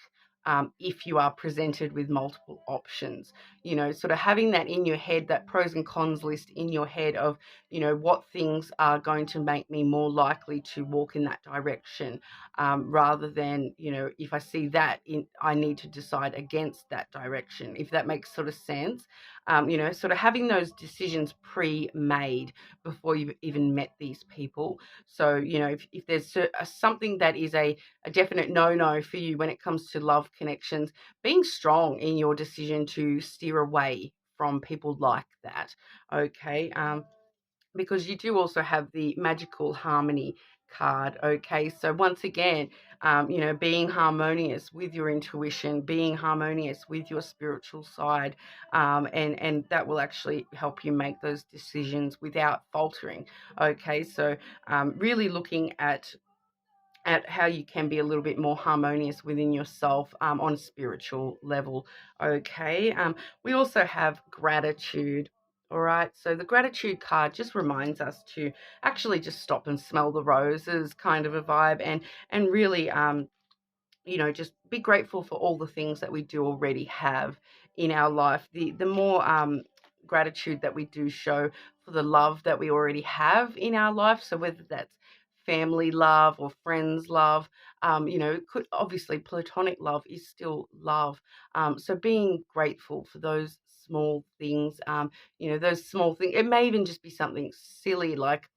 if you are presented with multiple options, sort of having that in your head, that pros and cons list in your head of what things are going to make me more likely to walk in that direction, rather than if I see that I need to decide against that direction, if that makes sort of sense. sort of having those decisions pre-made before you've even met these people. So, if there's something that is a definite no-no for you when it comes to love connections, being strong in your decision to steer away from people like that, okay? Because you do also have the magical harmony card, okay? So once again, being harmonious with your intuition, being harmonious with your spiritual side, and that will actually help you make those decisions without faltering, okay? So really looking at how you can be a little bit more harmonious within yourself on a spiritual level, okay? We also have gratitude. All right, so the gratitude card just reminds us to actually just stop and smell the roses, kind of a vibe, and really just be grateful for all the things that we do already have in our life. The more gratitude that we do show for the love that we already have in our life, so whether that's family love or friends love, could obviously platonic love is still love. So being grateful for those small things, those small things. It may even just be something silly like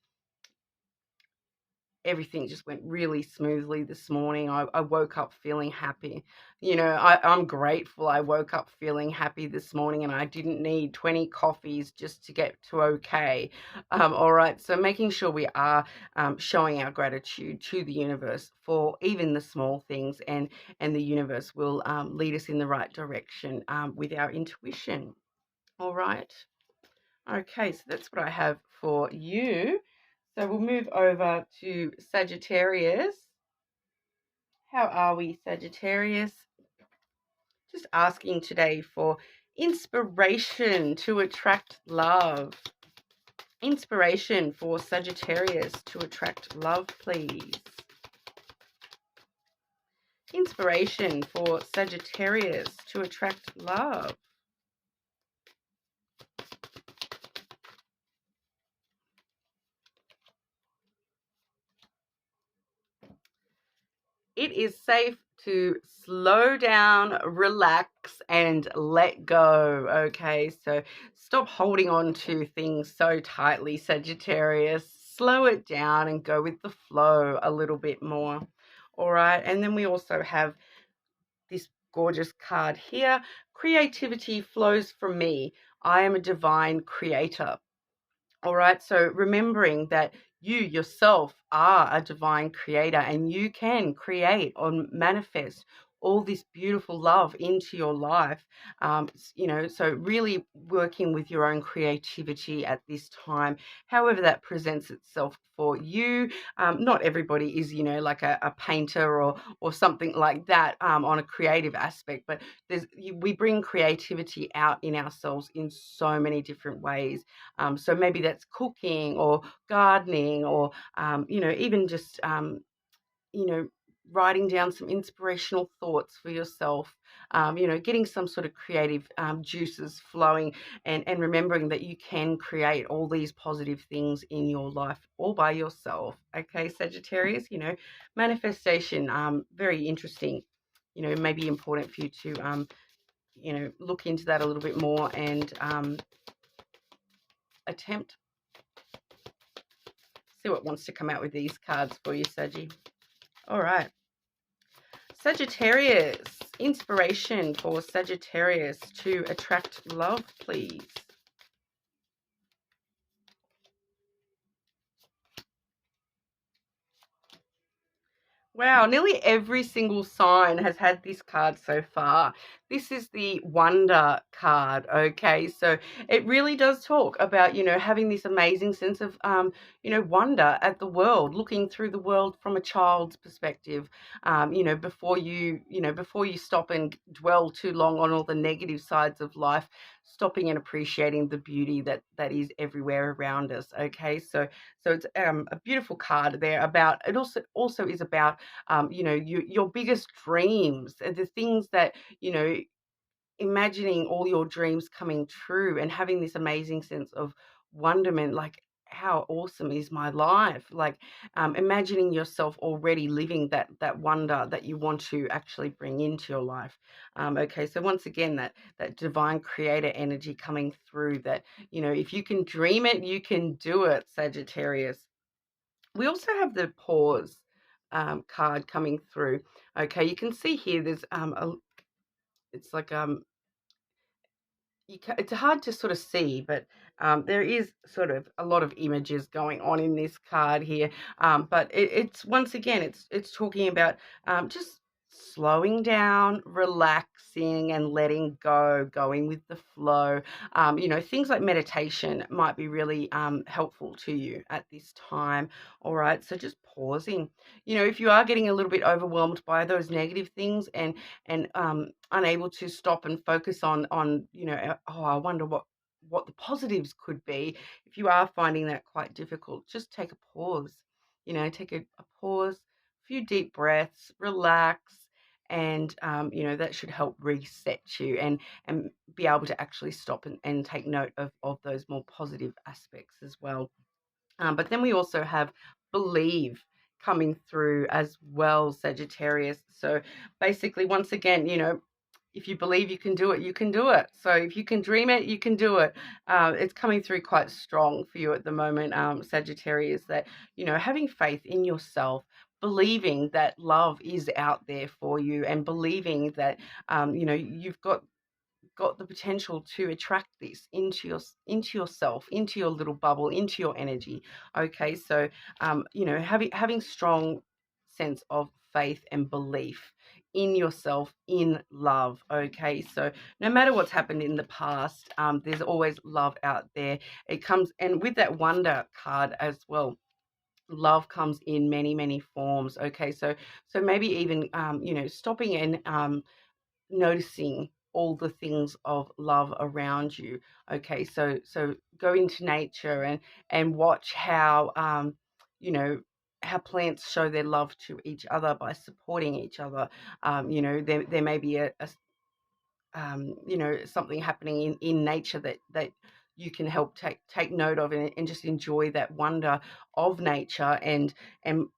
everything just went really smoothly this morning. I woke up feeling happy. I'm grateful I woke up feeling happy this morning and I didn't need 20 coffees just to get to okay. All right, so making sure we are showing our gratitude to the universe for even the small things, and the universe will lead us in the right direction with our intuition. All right. Okay, so that's what I have for you. So we'll move over to Sagittarius. How are we, Sagittarius? Just asking today for inspiration to attract love. Inspiration for Sagittarius to attract love, please. Inspiration for Sagittarius to attract love. It is safe to slow down, relax, and let go. Okay, so stop holding on to things so tightly, Sagittarius. Slow it down and go with the flow a little bit more. All right, and then we also have this gorgeous card here. Creativity flows from me. I am a divine creator. All right, so remembering that you yourself are a divine creator and you can create or manifest all this beautiful love into your life. So really working with your own creativity at this time, however that presents itself for you. Not everybody is, like a painter or something like that on a creative aspect, but we bring creativity out in ourselves in so many different ways. So maybe that's cooking or gardening or, even just, writing down some inspirational thoughts for yourself, getting some sort of creative juices flowing, and remembering that you can create all these positive things in your life all by yourself. Okay, Sagittarius, manifestation, very interesting, maybe important for you to, look into that a little bit more and attempt. See what wants to come out with these cards for you, Saggy. All right. Sagittarius, inspiration for Sagittarius to attract love, please. Wow, nearly every single sign has had this card so far. This is the Wonder card, okay? So it really does talk about, having this amazing sense of, wonder at the world, looking through the world from a child's perspective, before you stop and dwell too long on all the negative sides of life, stopping and appreciating the beauty that is everywhere around us, okay? So it's a beautiful card there about, it also is about, your biggest dreams, the things that, imagining all your dreams coming true and having this amazing sense of wonderment, like how awesome is my life? Like imagining yourself already living that wonder that you want to actually bring into your life. Okay, so once again, that divine creator energy coming through, that, you know, if you can dream it, you can do it, Sagittarius. We also have the pause card coming through. Okay, you can see here there's it's like it's hard to sort of see, but there is sort of a lot of images going on in this card here. But it's once again, it's talking about just slowing down, relaxing, and letting go, going with the flow. You know, things like meditation might be really helpful to you at this time. All right, so just pausing. You know, if you are getting a little bit overwhelmed by those negative things and unable to stop and focus on, you know, oh, I wonder what the positives could be. If you are finding that quite difficult, just take a pause. You know, take a pause, a few deep breaths, relax, and you know, that should help reset you and be able to actually stop and take note of those more positive aspects as well. But then we also have believe coming through as well, Sagittarius. So basically, once again, you know, if you believe you can do it, you can do it. So if you can dream it, you can do it. It's coming through quite strong for you at the moment, Sagittarius, that, you know, having faith in yourself, believing that love is out there for you, and believing that, you know, you've got the potential to attract this into yourself, into your little bubble, into your energy. Okay, so you know, having strong sense of faith and belief in yourself, in love. Okay, so no matter what's happened in the past, there's always love out there. It comes, and with that wonder card as well, love comes in many forms. Okay, so maybe even you know, stopping and noticing all the things of love around you. Okay, so go into nature and watch how you know, how plants show their love to each other by supporting each other. You know, there may be a you know, something happening in nature that you can help take note of, and just enjoy that wonder of nature, and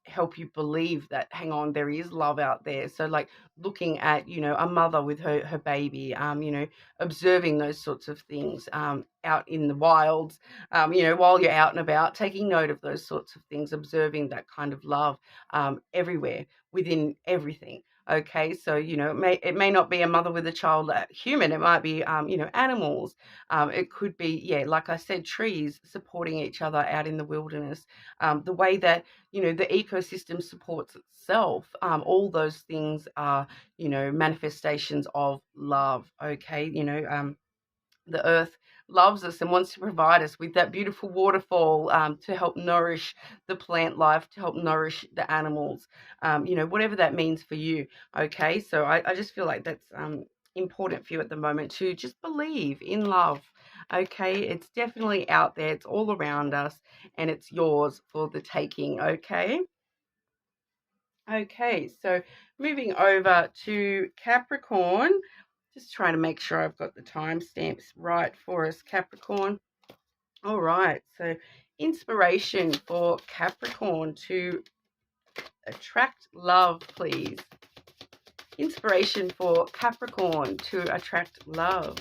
help you believe that, hang on, there is love out there. So like looking at, you know, a mother with her baby, you know, observing those sorts of things out in the wilds, you know, while you're out and about, taking note of those sorts of things, observing that kind of love everywhere, within everything. Okay, so, you know, it may not be a mother with a child, human. It might be, you know, animals. It could be, yeah, like I said, trees supporting each other out in the wilderness. The way that, you know, the ecosystem supports itself. All those things are, you know, manifestations of love. Okay, you know, the earth loves us and wants to provide us with that beautiful waterfall, to help nourish the plant life, to help nourish the animals, you know, whatever that means for you. Okay, so I just feel like that's important for you at the moment, to just believe in love. Okay, it's definitely out there, it's all around us, and it's yours for the taking. Okay. Okay, so moving over to Capricorn, just trying to make sure I've got the timestamps right for us, Capricorn. All right, so inspiration for Capricorn to attract love, please. Inspiration for Capricorn to attract love.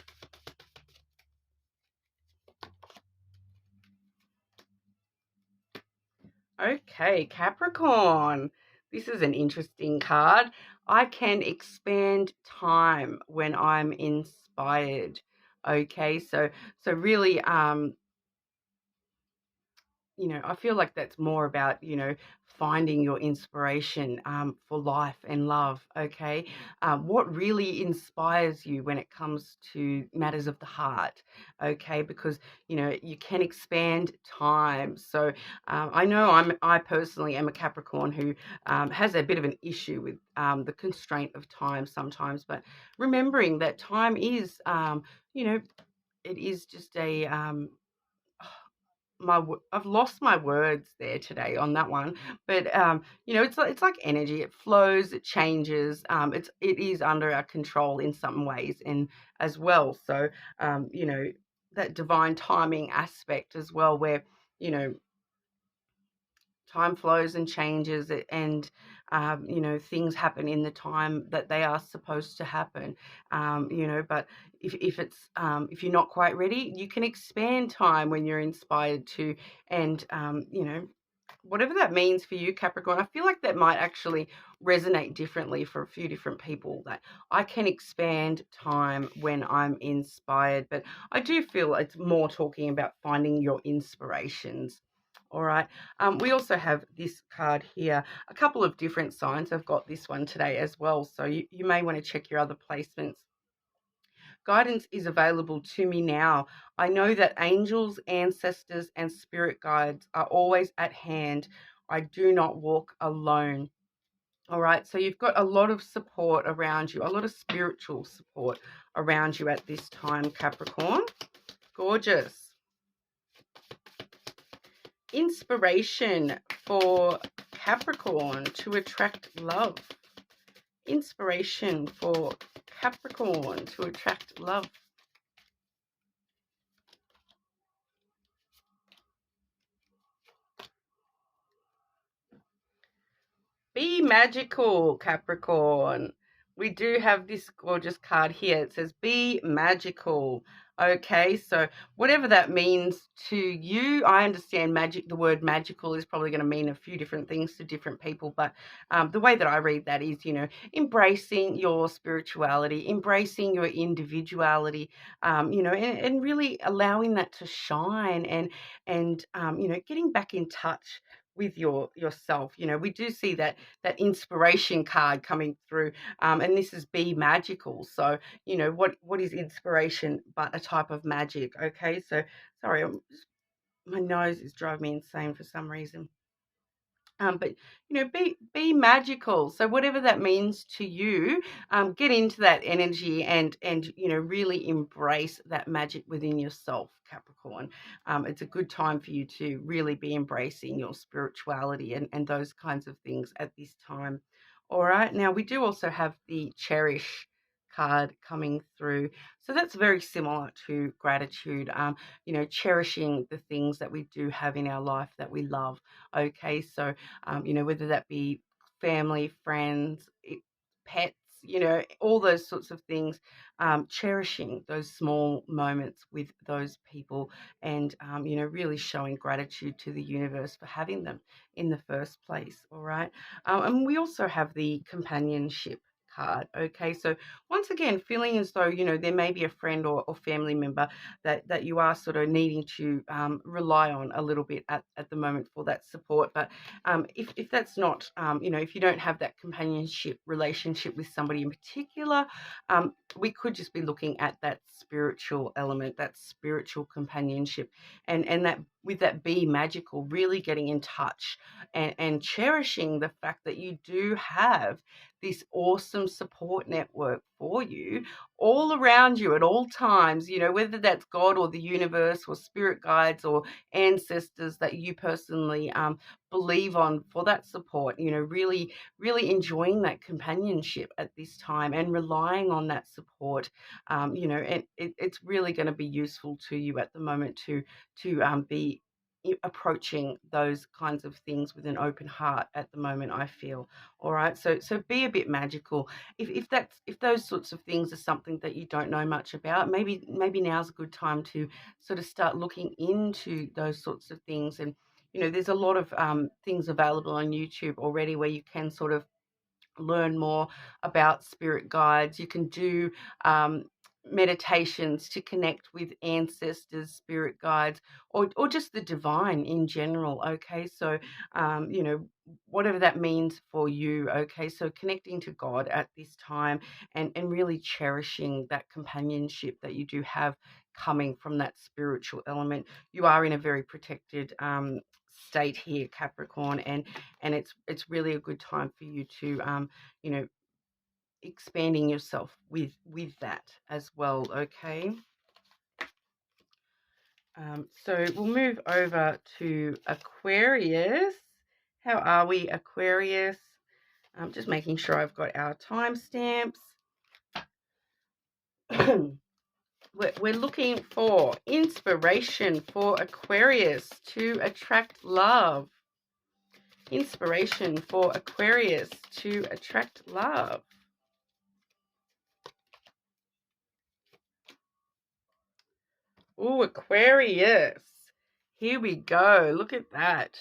Okay, Capricorn. This is an interesting card. I can expand time when I'm inspired. Okay, so really, you know, I feel like that's more about, you know, finding your inspiration for life and love. Okay, what really inspires you when it comes to matters of the heart? Okay, because, you know, you can expand time. So I know I personally am a Capricorn who has a bit of an issue with the constraint of time sometimes, but remembering that time is, you know, it is just a I've lost my words there today on that one, but you know, it's like energy. It flows, it changes. It is under our control in some ways, and as well. So you know, that divine timing aspect as well, where you know, time flows and changes, and things happen in the time that they are supposed to happen. But if you're not quite ready, you can expand time when you're inspired to. And whatever that means for you, Capricorn, I feel like that might actually resonate differently for a few different people, that I can expand time when I'm inspired. But I do feel it's more talking about finding your inspirations. All right. We also have this card here, a couple of different signs. I've got this one today as well, so you may want to check your other placements. Guidance is available to me now. I know that angels, ancestors, and spirit guides are always at hand. I do not walk alone. All right, so you've got a lot of support around you, a lot of spiritual support around you at this time, Capricorn. Gorgeous. Inspiration for Capricorn to attract love. Inspiration for Capricorn to attract love. Be magical, Capricorn. We do have this gorgeous card here. It says, be magical. Okay, so whatever that means to you, I understand the word magical is probably going to mean a few different things to different people, but the way that I read that is, embracing your spirituality, embracing your individuality, and really allowing that to shine, and getting back in touch with yourself. We do see that inspiration card coming through, and this is be magical. So what is inspiration but a type of magic? Okay, so sorry, my nose is driving me insane for some reason. But be magical. So whatever that means to you, get into that energy, and really embrace that magic within yourself, Capricorn. It's a good time for you to really be embracing your spirituality and those kinds of things at this time. All right. Now we do also have the cherish card coming through. So that's very similar to gratitude. Cherishing the things that we do have in our life that we love. Okay, so whether that be family, friends, pets, all those sorts of things, cherishing those small moments with those people, and, really showing gratitude to the universe for having them in the first place. All right. And we also have the companionship card. Okay, so once again, feeling as though there may be a friend or family member that you are sort of needing to rely on a little bit at the moment for that support. But if that's not, if you don't have that companionship relationship with somebody in particular, we could just be looking at that spiritual element, that spiritual companionship, and that with that be magical, really getting in touch and cherishing the fact that you do have this awesome support network for you all around you at all times, whether that's God or the universe or spirit guides or ancestors that you personally believe on for that support, really, really enjoying that companionship at this time and relying on that support, and it's really going to be useful to you at the moment to be approaching those kinds of things with an open heart at the moment, I feel. All right, so be a bit magical. If those sorts of things are something that you don't know much about, maybe now's a good time to sort of start looking into those sorts of things. And there's a lot of things available on YouTube already where you can sort of learn more about spirit guides. You can do meditations to connect with ancestors, spirit guides, or just the divine in general. Okay, so whatever that means for you. Okay, so connecting to God at this time, and really cherishing that companionship that you do have coming from that spiritual element. You are in a very protected state here, Capricorn, and it's really a good time for you to expanding yourself with that as well. Okay, so we'll move over to Aquarius. How are we, Aquarius? I'm just making sure I've got our timestamps. we're looking for inspiration for Aquarius to attract love. Inspiration for Aquarius to attract love. Oh, Aquarius. Here we go. Look at that.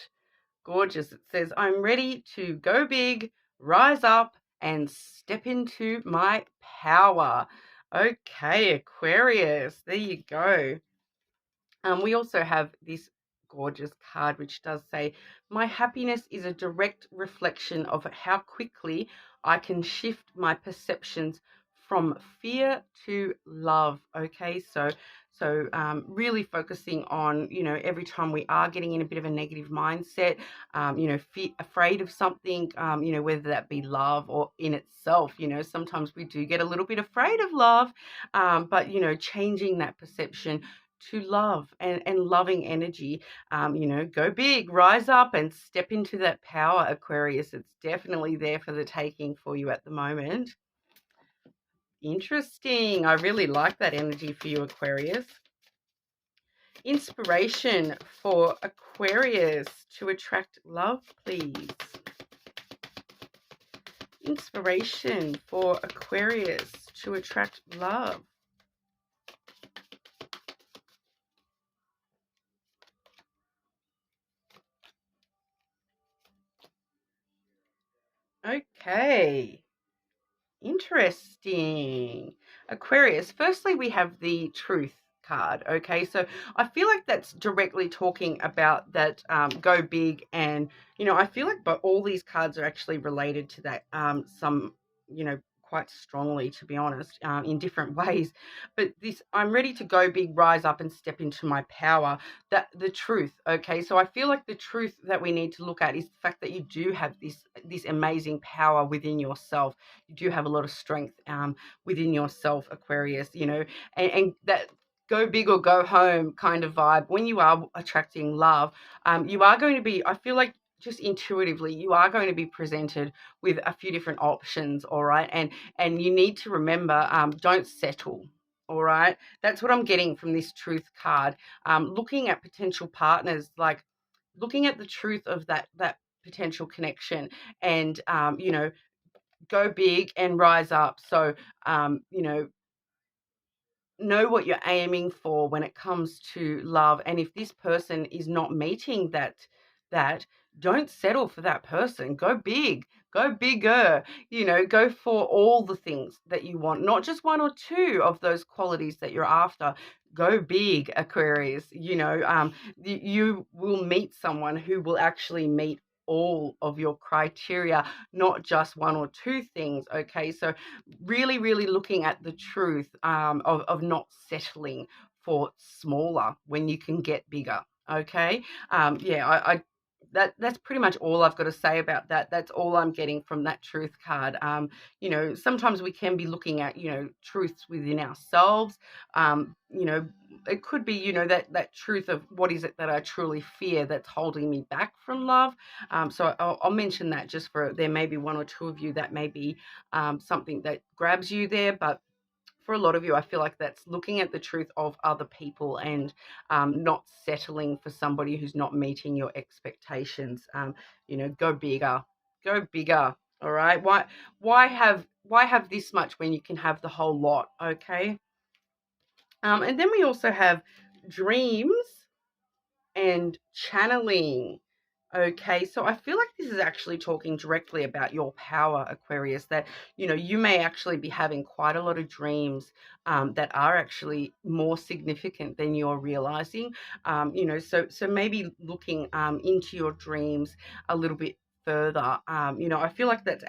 Gorgeous. It says, I'm ready to go big, rise up, and step into my power. Okay, Aquarius. There you go. We also have this gorgeous card which does say, my happiness is a direct reflection of how quickly I can shift my perceptions from fear to love. Okay, so really focusing on, every time we are getting in a bit of a negative mindset, afraid of something, whether that be love or in itself, sometimes we do get a little bit afraid of love, but, changing that perception to love and loving energy. Go big, rise up, and step into that power, Aquarius. It's definitely there for the taking for you at the moment. Interesting. I really like that energy for you, Aquarius. Inspiration for Aquarius to attract love, please. Inspiration for Aquarius to attract love. Okay. Interesting. Aquarius, firstly, we have the truth card. Okay, so I feel like that's directly talking about that, go big, and I feel like but all these cards are actually related to that, some, quite strongly, to be honest, in different ways. But this, I'm ready to go big, rise up, and step into my power. That the truth. Okay, so I feel like the truth that we need to look at is the fact that you do have this amazing power within yourself. You do have a lot of strength, within yourself, Aquarius, and that go big or go home kind of vibe. When you are attracting love, you are going to be, I feel like, just intuitively, you are going to be presented with a few different options, all right? And you need to remember, don't settle. All right, that's what I'm getting from this truth card. Looking at potential partners, like looking at the truth of that potential connection, and go big and rise up. So, um, you know, know what you're aiming for when it comes to love. And if this person is not meeting that, don't settle for that person. Go big, go bigger, go for all the things that you want, not just one or two of those qualities that you're after. Go big, Aquarius. You will meet someone who will actually meet all of your criteria, not just one or two things. Okay, so really, really looking at the truth, of not settling for smaller when you can get bigger. Okay, yeah, I that's pretty much all I've got to say about that. That's all I'm getting from that truth card. Sometimes we can be looking at, truths within ourselves. It could be, that truth of what is it that I truly fear that's holding me back from love. So I'll mention that, just for, there may be one or two of you that may be, something that grabs you there, but for a lot of you, I feel like that's looking at the truth of other people, and not settling for somebody who's not meeting your expectations. Go bigger, go bigger. All right. Why have this much when you can have the whole lot? Okay. And then we also have dreams and channeling. Okay, so I feel like this is actually talking directly about your power, Aquarius, that, you may actually be having quite a lot of dreams, that are actually more significant than you're realizing. So maybe looking, into your dreams a little bit further. I feel like that's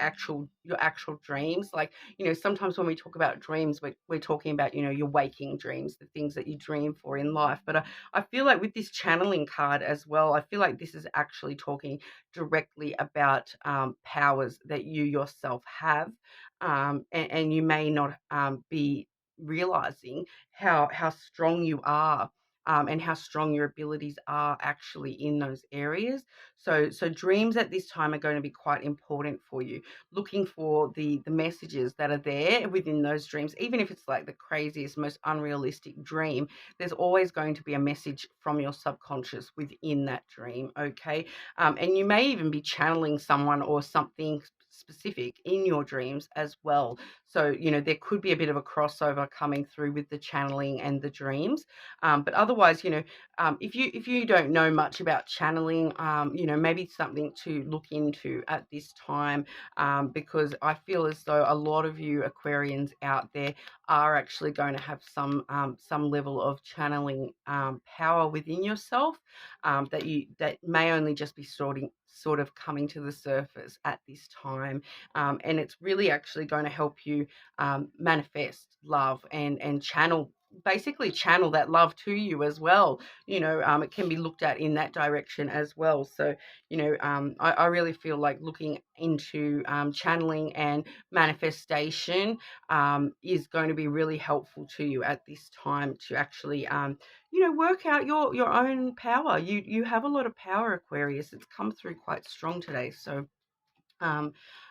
your actual dreams. Like, sometimes when we talk about dreams, we're talking about, your waking dreams, the things that you dream for in life. But I feel like with this channeling card as well, I feel like this is actually talking directly about, powers that you yourself have, and you may not, be realizing how strong you are, and how strong your abilities are actually in those areas. So dreams at this time are going to be quite important for you. Looking for the messages that are there within those dreams, even if it's like the craziest, most unrealistic dream, there's always going to be a message from your subconscious within that dream, okay? And you may even be channeling someone or something specific in your dreams as well. So, there could be a bit of a crossover coming through with the channeling and the dreams. But otherwise, if you don't know much about channeling, maybe something to look into at this time, because I feel as though a lot of you Aquarians out there are actually going to have some level of channeling power within yourself, that may only just be sort of coming to the surface at this time, and it's really actually going to help you manifest love and basically channel that love to you as well. It can be looked at in that direction as well. So I really feel like looking into channeling and manifestation is going to be really helpful to you at this time to actually work out your own power. You have a lot of power, Aquarius. It's come through quite strong today. So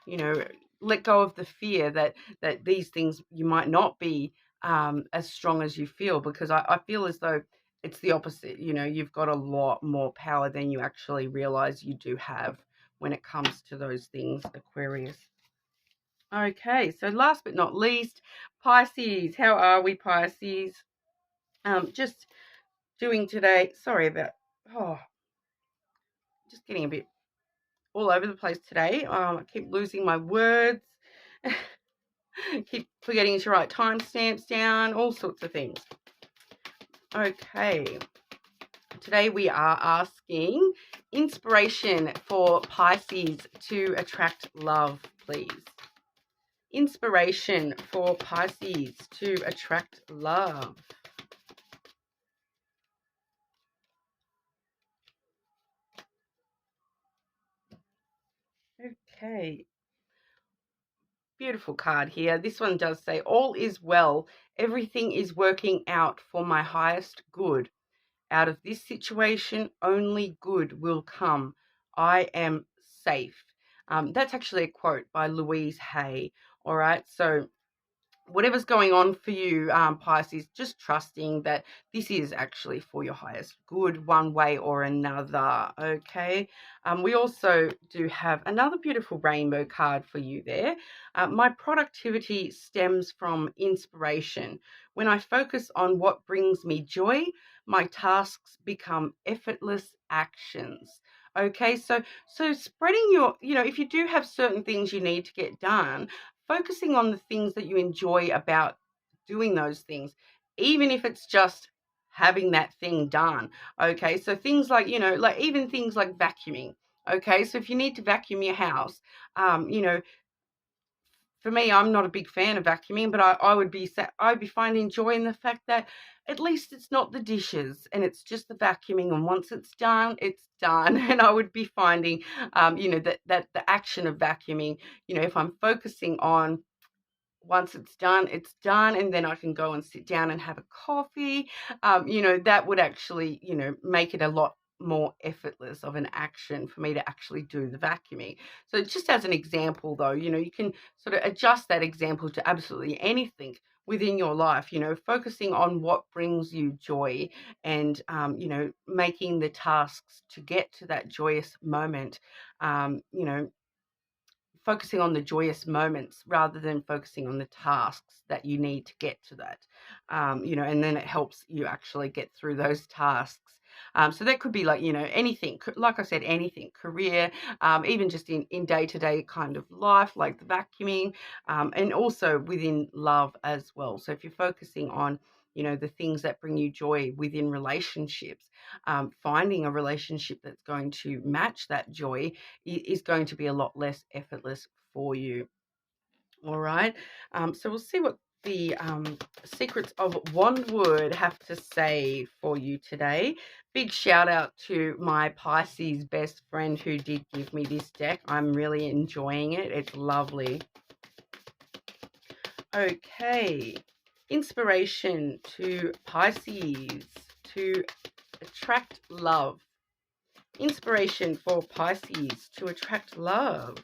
you know let go of the fear that these things you might not be as strong as you feel, because I feel as though it's the opposite. You've got a lot more power than you actually realize you do have when it comes to those things, Aquarius. Okay, so last but not least, Pisces. How are we, Pisces? Just doing today, sorry about, just getting a bit all over the place today. I keep losing my words, keep forgetting to write timestamps down, all sorts of things. Okay, today we are asking inspiration for Pisces to attract love, please. Inspiration for Pisces to attract love. Okay. Beautiful card here. This one does say, all is well. Everything is working out for my highest good. Out of this situation, only good will come. I am safe. That's actually a quote by Louise Hay. All right. So whatever's going on for you, Pisces, just trusting that this is actually for your highest good one way or another, okay? We also do have another beautiful rainbow card for you there. My productivity stems from inspiration. When I focus on what brings me joy, my tasks become effortless actions. Okay, so spreading your, if you do have certain things you need to get done, focusing on the things that you enjoy about doing those things, even if it's just having that thing done. Okay, so things like, like even things like vacuuming. Okay, so if you need to vacuum your house, for me, I'm not a big fan of vacuuming, but I'd be finding joy in the fact that at least it's not the dishes and it's just the vacuuming, and once it's done, it's done. And I would be finding, that the action of vacuuming, if I'm focusing on once it's done, and then I can go and sit down and have a coffee, that would actually, make it a lot more effortless of an action for me to actually do the vacuuming. So just as an example though, you can sort of adjust that example to absolutely anything within your life, focusing on what brings you joy, and, making the tasks to get to that joyous moment, focusing on the joyous moments rather than focusing on the tasks that you need to get to that, and then it helps you actually get through those tasks. So that could be like, anything, like I said, anything, career, even just in day-to-day kind of life, like the vacuuming, and also within love as well. So if you're focusing on, the things that bring you joy within relationships, finding a relationship that's going to match that joy is going to be a lot less effortless for you. All right. So we'll see what the secrets of Wandwood have to say for you today. Big shout out to my Pisces best friend who did give me this deck. I'm really enjoying it. It's lovely. Okay. Inspiration to Pisces to attract love. Inspiration for Pisces to attract love.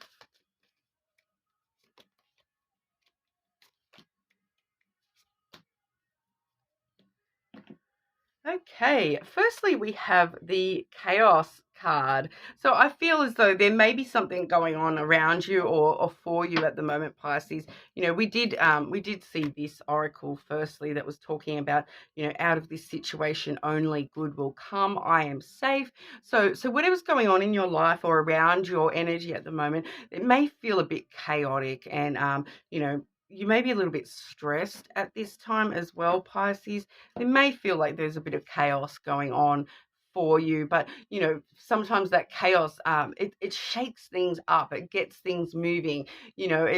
Okay, firstly, we have the Chaos card. So I feel as though there may be something going on around you or for you at the moment, Pisces. You know, we did see this oracle firstly that was talking about, you know, out of this situation only good will come. I am safe. So whatever's going on in your life or around your energy at the moment, it may feel a bit chaotic and you know, you may be a little bit stressed at this time as well, Pisces. It may feel like there's a bit of chaos going on for you, but you know, sometimes that chaos it shakes things up, it gets things moving. You know,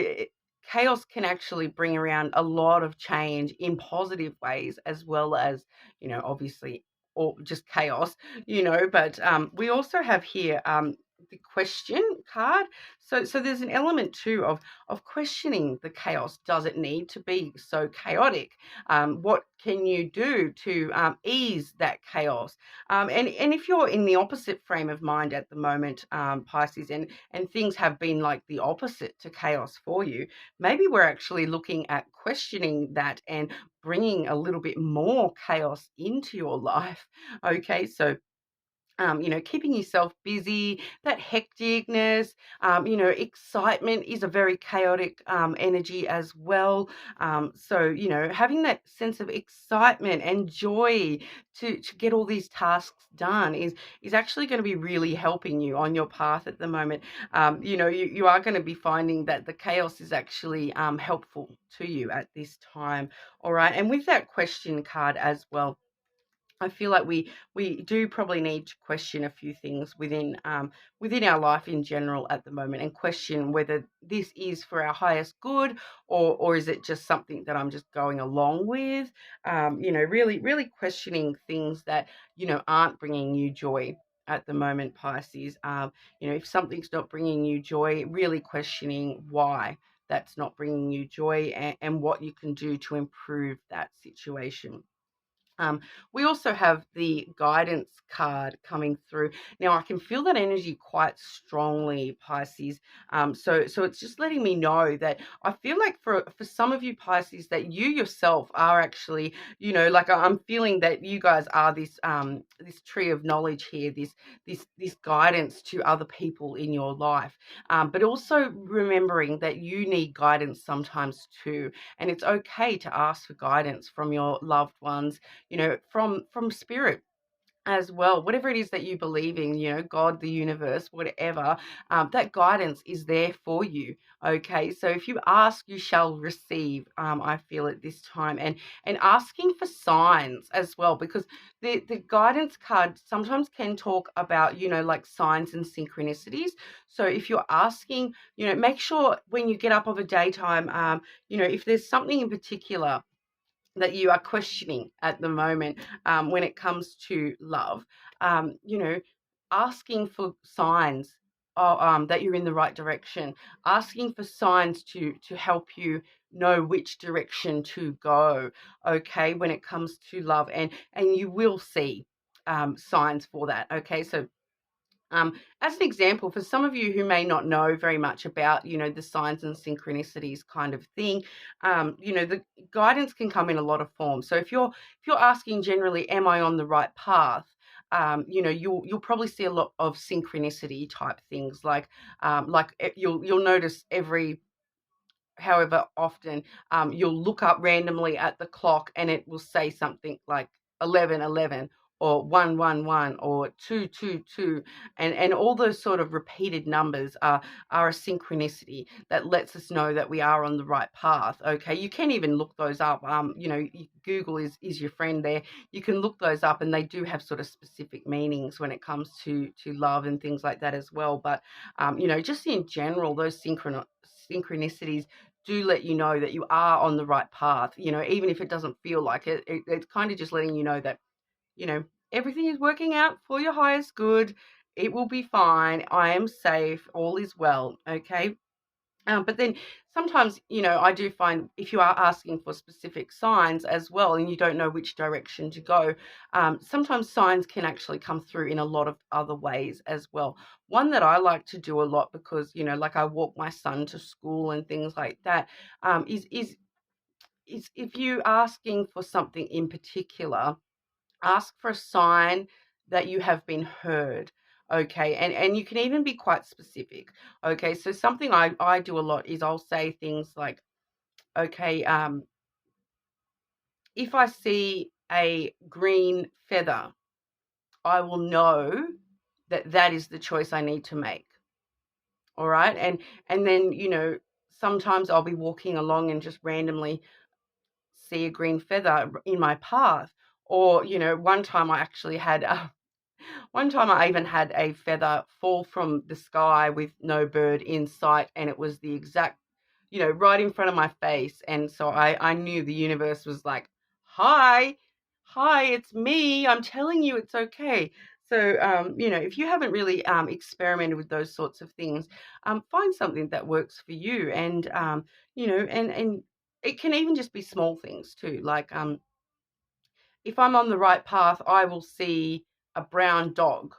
chaos can actually bring around a lot of change in positive ways, as well as, you know, obviously, or just chaos, you know. But we also have here the question card. So there's an element too of questioning the chaos. Does it need to be so chaotic? What can you do to ease that chaos? And if you're in the opposite frame of mind at the moment, Pisces, and things have been like the opposite to chaos for you, maybe we're actually looking at questioning that and bringing a little bit more chaos into your life. Okay, so you know, keeping yourself busy, that hecticness, you know, excitement is a very chaotic energy as well. So, you know, having that sense of excitement and joy to get all these tasks done is actually going to be really helping you on your path at the moment. You know, you are going to be finding that the chaos is actually helpful to you at this time. All right. And with that question card as well, I feel like we do probably need to question a few things within our life in general at the moment, and question whether this is for our highest good, or is it just something that I'm just going along with. You know, really questioning things that, you know, aren't bringing you joy at the moment, Pisces. You know, if something's not bringing you joy, really questioning why that's not bringing you joy, and what you can do to improve that situation. Um, we also have the guidance card coming through. Now, I can feel that energy quite strongly, Pisces. So it's just letting me know that I feel like for some of you, Pisces, that you yourself are actually, you know, like I'm feeling that you guys are this tree of knowledge here, this guidance to other people in your life. But also remembering that you need guidance sometimes too, and it's okay to ask for guidance from your loved ones, you know, from spirit as well, whatever it is that you believe in, you know, God, the universe, whatever, that guidance is there for you. Okay, so if you ask, you shall receive. I feel at this time, and asking for signs as well, because the guidance card sometimes can talk about, you know, like signs and synchronicities. So if you're asking, you know, make sure when you get up of a daytime, you know, if there's something in particular that you are questioning at the moment, when it comes to love, you know, asking for signs that you're in the right direction, asking for signs to help you know which direction to go. Okay, when it comes to love, and you will see signs for that. Okay, so as an example, for some of you who may not know very much about, you know, the signs and synchronicities kind of thing, you know, the guidance can come in a lot of forms. So if you're asking generally, am I on the right path? You know, you'll probably see a lot of synchronicity type things, like you'll notice every however often, you'll look up randomly at the clock and it will say something like 11:11 or 1:11 or 2:22, and all those sort of repeated numbers are a synchronicity that lets us know that we are on the right path. Okay, you can even look those up. You know, Google is your friend there. You can look those up, and they do have sort of specific meanings when it comes to love and things like that as well. But you know, just in general, those synchronicities do let you know that you are on the right path. You know, even if it doesn't feel like it, it's kind of just letting you know that, you know, everything is working out for your highest good. It will be fine. I am safe. All is well. Okay. But then sometimes, I do find if you are asking for specific signs as well and you don't know which direction to go, sometimes signs can actually come through in a lot of other ways as well. One that I like to do a lot because, like I walk my son to school and things like that, is if you asking for something in particular, ask for a sign that you have been heard. Okay, and you can even be quite specific. Okay, so something I do a lot is I'll say things like, okay, if I see a green feather, I will know that that is the choice I need to make. All right, and then sometimes I'll be walking along and just randomly see a green feather in my path, or one time I actually had one time I even had a feather fall from the sky with no bird in sight, and it was the exact, right in front of my face. And so I knew the universe was like, hi, it's me. I'm telling you it's okay. So, if you haven't really experimented with those sorts of things, find something that works for you. And, and it can even just be small things too. Like, if I'm on the right path, I will see a brown dog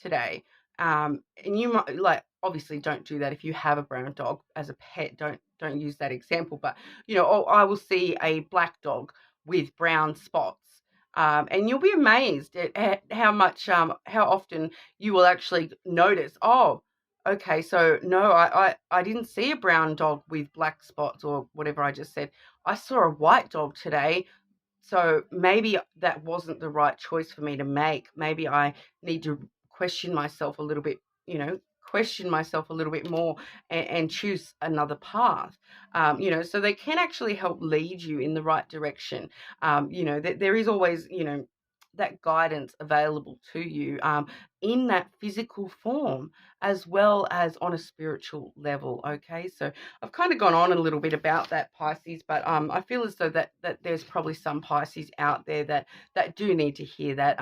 today. And you might, like, obviously don't do that if you have a brown dog as a pet. Don't use that example. But or I will see a black dog with brown spots. And you'll be amazed at how often you will actually notice. Oh, okay, so no, I didn't see a brown dog with black spots or whatever I just said. I saw a white dog today. So maybe that wasn't the right choice for me to make. Maybe I need to question myself a little bit, question myself a little bit more and choose another path. So they can actually help lead you in the right direction. There is always, that guidance available to you in that physical form as well as on a spiritual level. Okay, so I've kind of gone on a little bit about that, Pisces, but I feel as though that there's probably some Pisces out there that do need to hear that.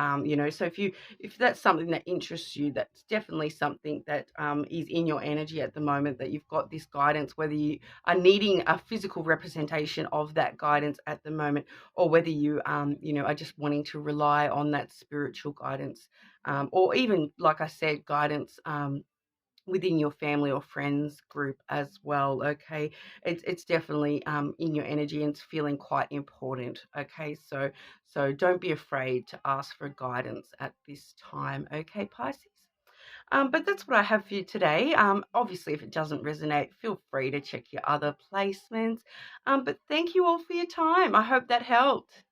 So if that's something that interests you, that's definitely something that is in your energy at the moment, that you've got this guidance, whether you are needing a physical representation of that guidance at the moment, or whether you are just wanting to rely on that spiritual guidance, or even, like I said, guidance within your family or friends group as well. Okay, it's definitely in your energy and it's feeling quite important. Okay, so don't be afraid to ask for guidance at this time. Okay, Pisces. But that's what I have for you today. Obviously, if it doesn't resonate, feel free to check your other placements. But thank you all for your time. I hope that helped.